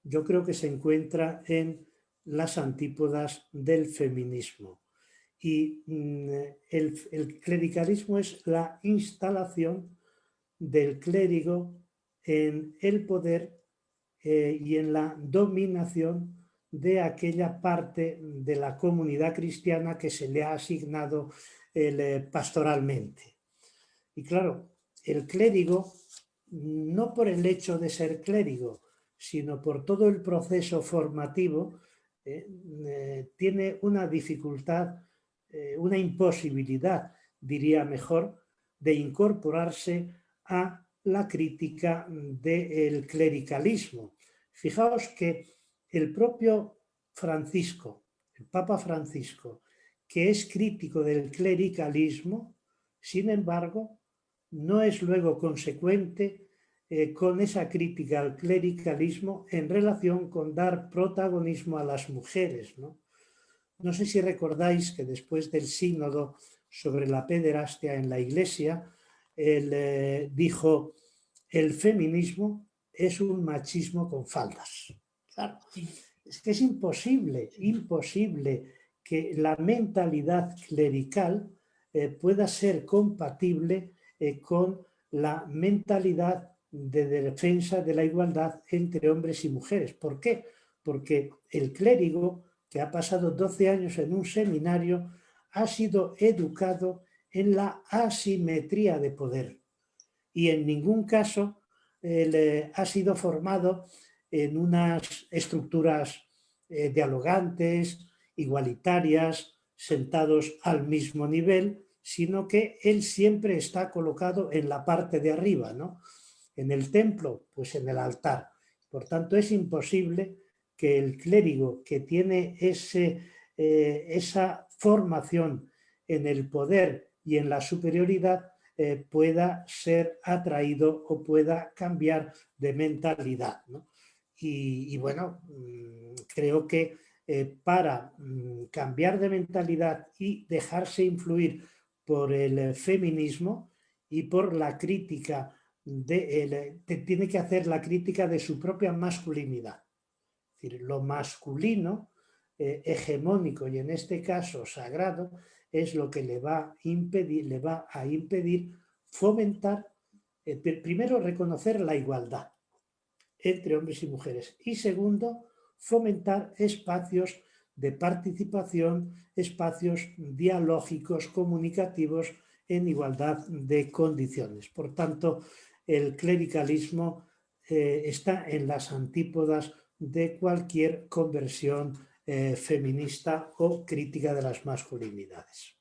yo creo que se encuentra en las antípodas del feminismo. Y el clericalismo es la instalación del clérigo en el poder y en la dominación de aquella parte de la comunidad cristiana que se le ha asignado pastoralmente. Y claro, el clérigo, no por el hecho de ser clérigo, sino por todo el proceso formativo, tiene una dificultad, una imposibilidad, diría mejor, de incorporarse a la crítica del clericalismo. Fijaos que el propio Francisco, el Papa Francisco, que es crítico del clericalismo, sin embargo, no es luego consecuente con esa crítica al clericalismo en relación con dar protagonismo a las mujeres, ¿no? No sé si recordáis que después del sínodo sobre la pederastia en la Iglesia, él dijo: el feminismo es un machismo con faldas. Claro, es que es imposible que la mentalidad clerical pueda ser compatible con la mentalidad de defensa de la igualdad entre hombres y mujeres. ¿Por qué? Porque el clérigo, que ha pasado 12 años en un seminario, ha sido educado en la asimetría de poder y en ningún caso ha sido formado en unas estructuras dialogantes, igualitarias, sentados al mismo nivel, sino que él siempre está colocado en la parte de arriba, ¿no? En el templo, pues en el altar. Por tanto, es imposible que el clérigo que tiene esa formación en el poder y en la superioridad pueda ser atraído o pueda cambiar de mentalidad, ¿no? Y bueno, creo que para cambiar de mentalidad y dejarse influir por el feminismo y por la crítica, tiene que hacer la crítica de su propia masculinidad. Es decir, lo masculino, hegemónico y en este caso sagrado, es lo que le va a impedir fomentar, primero, reconocer la igualdad entre hombres y mujeres y segundo, fomentar espacios de participación, espacios dialógicos, comunicativos en igualdad de condiciones. Por tanto, el clericalismo está en las antípodas de cualquier conversión feminista o crítica de las masculinidades.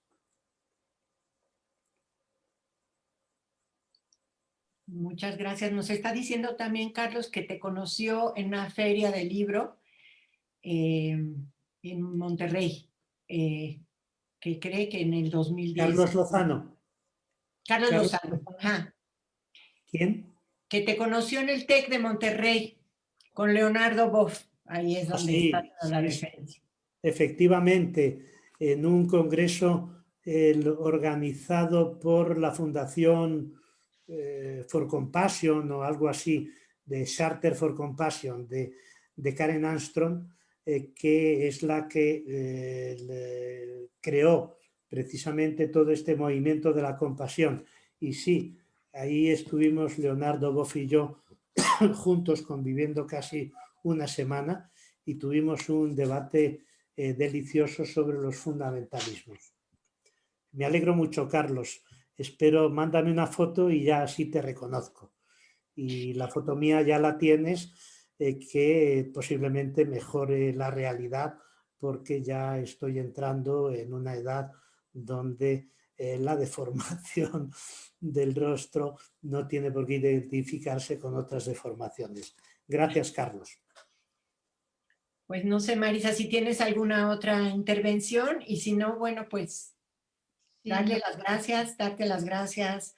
Muchas gracias. Nos está diciendo también, Carlos, que te conoció en una feria de libro en Monterrey, que cree que en el 2010. Carlos Lozano. Carlos Lozano. Ajá. ¿Quién? Que te conoció en el TEC de Monterrey con Leonardo Boff. Ahí es donde está la referencia. Efectivamente, en un congreso organizado por la Fundación for Compassion o algo así, de Charter for Compassion, de Karen Armstrong, que es la que creó precisamente todo este movimiento de la compasión. Y sí, ahí estuvimos Leonardo Boff y yo juntos conviviendo casi una semana y tuvimos un debate delicioso sobre los fundamentalismos. Me alegro mucho, Carlos. Espero, mándame una foto y ya así te reconozco. Y la foto mía ya la tienes, que posiblemente mejore la realidad, porque ya estoy entrando en una edad donde la deformación del rostro no tiene por qué identificarse con otras deformaciones. Gracias, Carlos. Pues no sé, Marisa, si tienes alguna otra intervención y si no, bueno, pues darte las gracias,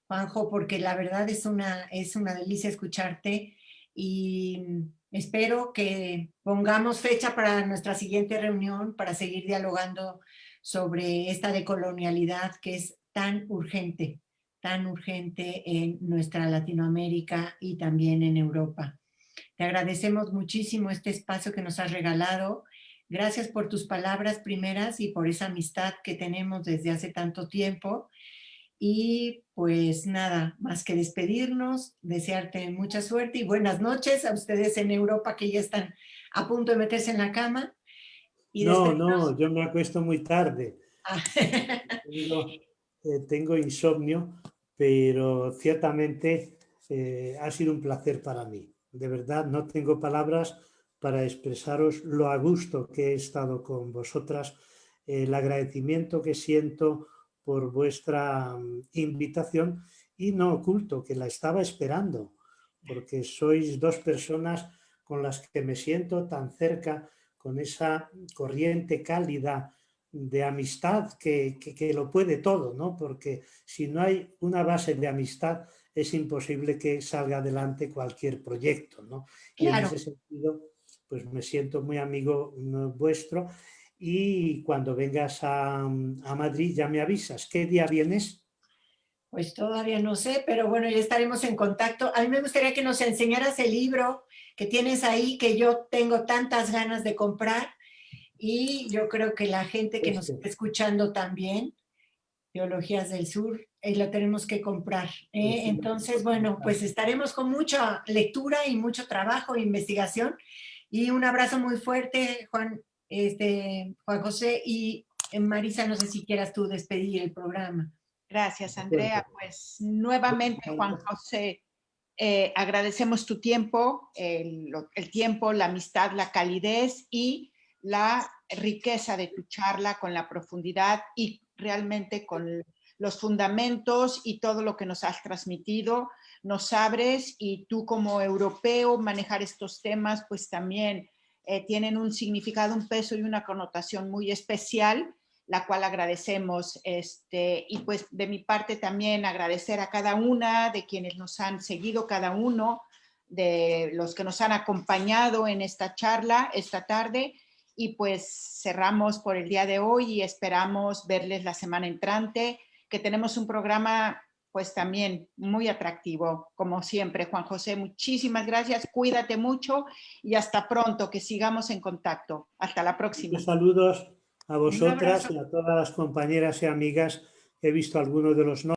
Juanjo, porque la verdad es una delicia escucharte y espero que pongamos fecha para nuestra siguiente reunión para seguir dialogando sobre esta decolonialidad que es tan urgente en nuestra Latinoamérica y también en Europa. Te agradecemos muchísimo este espacio que nos has regalado. Gracias por tus palabras primeras y por esa amistad que tenemos desde hace tanto tiempo. Y pues nada, más que despedirnos, desearte mucha suerte y buenas noches a ustedes en Europa que ya están a punto de meterse en la cama. Y No, yo me acuesto muy tarde. Ah. Tengo insomnio, pero ciertamente ha sido un placer para mí. De verdad, no tengo palabras para expresaros lo a gusto que he estado con vosotras, el agradecimiento que siento por vuestra invitación y no oculto que la estaba esperando, porque sois dos personas con las que me siento tan cerca, con esa corriente cálida de amistad que lo puede todo, ¿no? Porque si no hay una base de amistad es imposible que salga adelante cualquier proyecto, ¿no? Y en Claro. ese sentido, pues me siento muy amigo vuestro y cuando vengas a Madrid ya me avisas. ¿Qué día vienes? Pues todavía no sé, pero bueno, ya estaremos en contacto. A mí me gustaría que nos enseñaras el libro que tienes ahí, que yo tengo tantas ganas de comprar. Y yo creo que la gente que nos está escuchando también, Teologías del Sur, lo tenemos que comprar. Entonces, bueno, pues estaremos con mucha lectura y mucho trabajo e investigación. Y un abrazo muy fuerte, Juan José, y Marisa, no sé si quieras tú despedir el programa. Gracias, Andrea. Pues nuevamente, Juan José, agradecemos tu tiempo, el tiempo, la amistad, la calidez y la riqueza de tu charla con la profundidad y realmente con los fundamentos y todo lo que nos has transmitido. Nos abres y tú como europeo manejar estos temas pues también tienen un significado, un peso y una connotación muy especial, la cual agradecemos. Y pues de mi parte también agradecer a cada una de quienes nos han seguido, cada uno de los que nos han acompañado en esta charla esta tarde. Y pues cerramos por el día de hoy y esperamos verles la semana entrante, que tenemos un programa pues también muy atractivo, como siempre. Juan José, muchísimas gracias, cuídate mucho y hasta pronto, que sigamos en contacto. Hasta la próxima. Muchos saludos a vosotras y a todas las compañeras y amigas. He visto algunos de los nombres.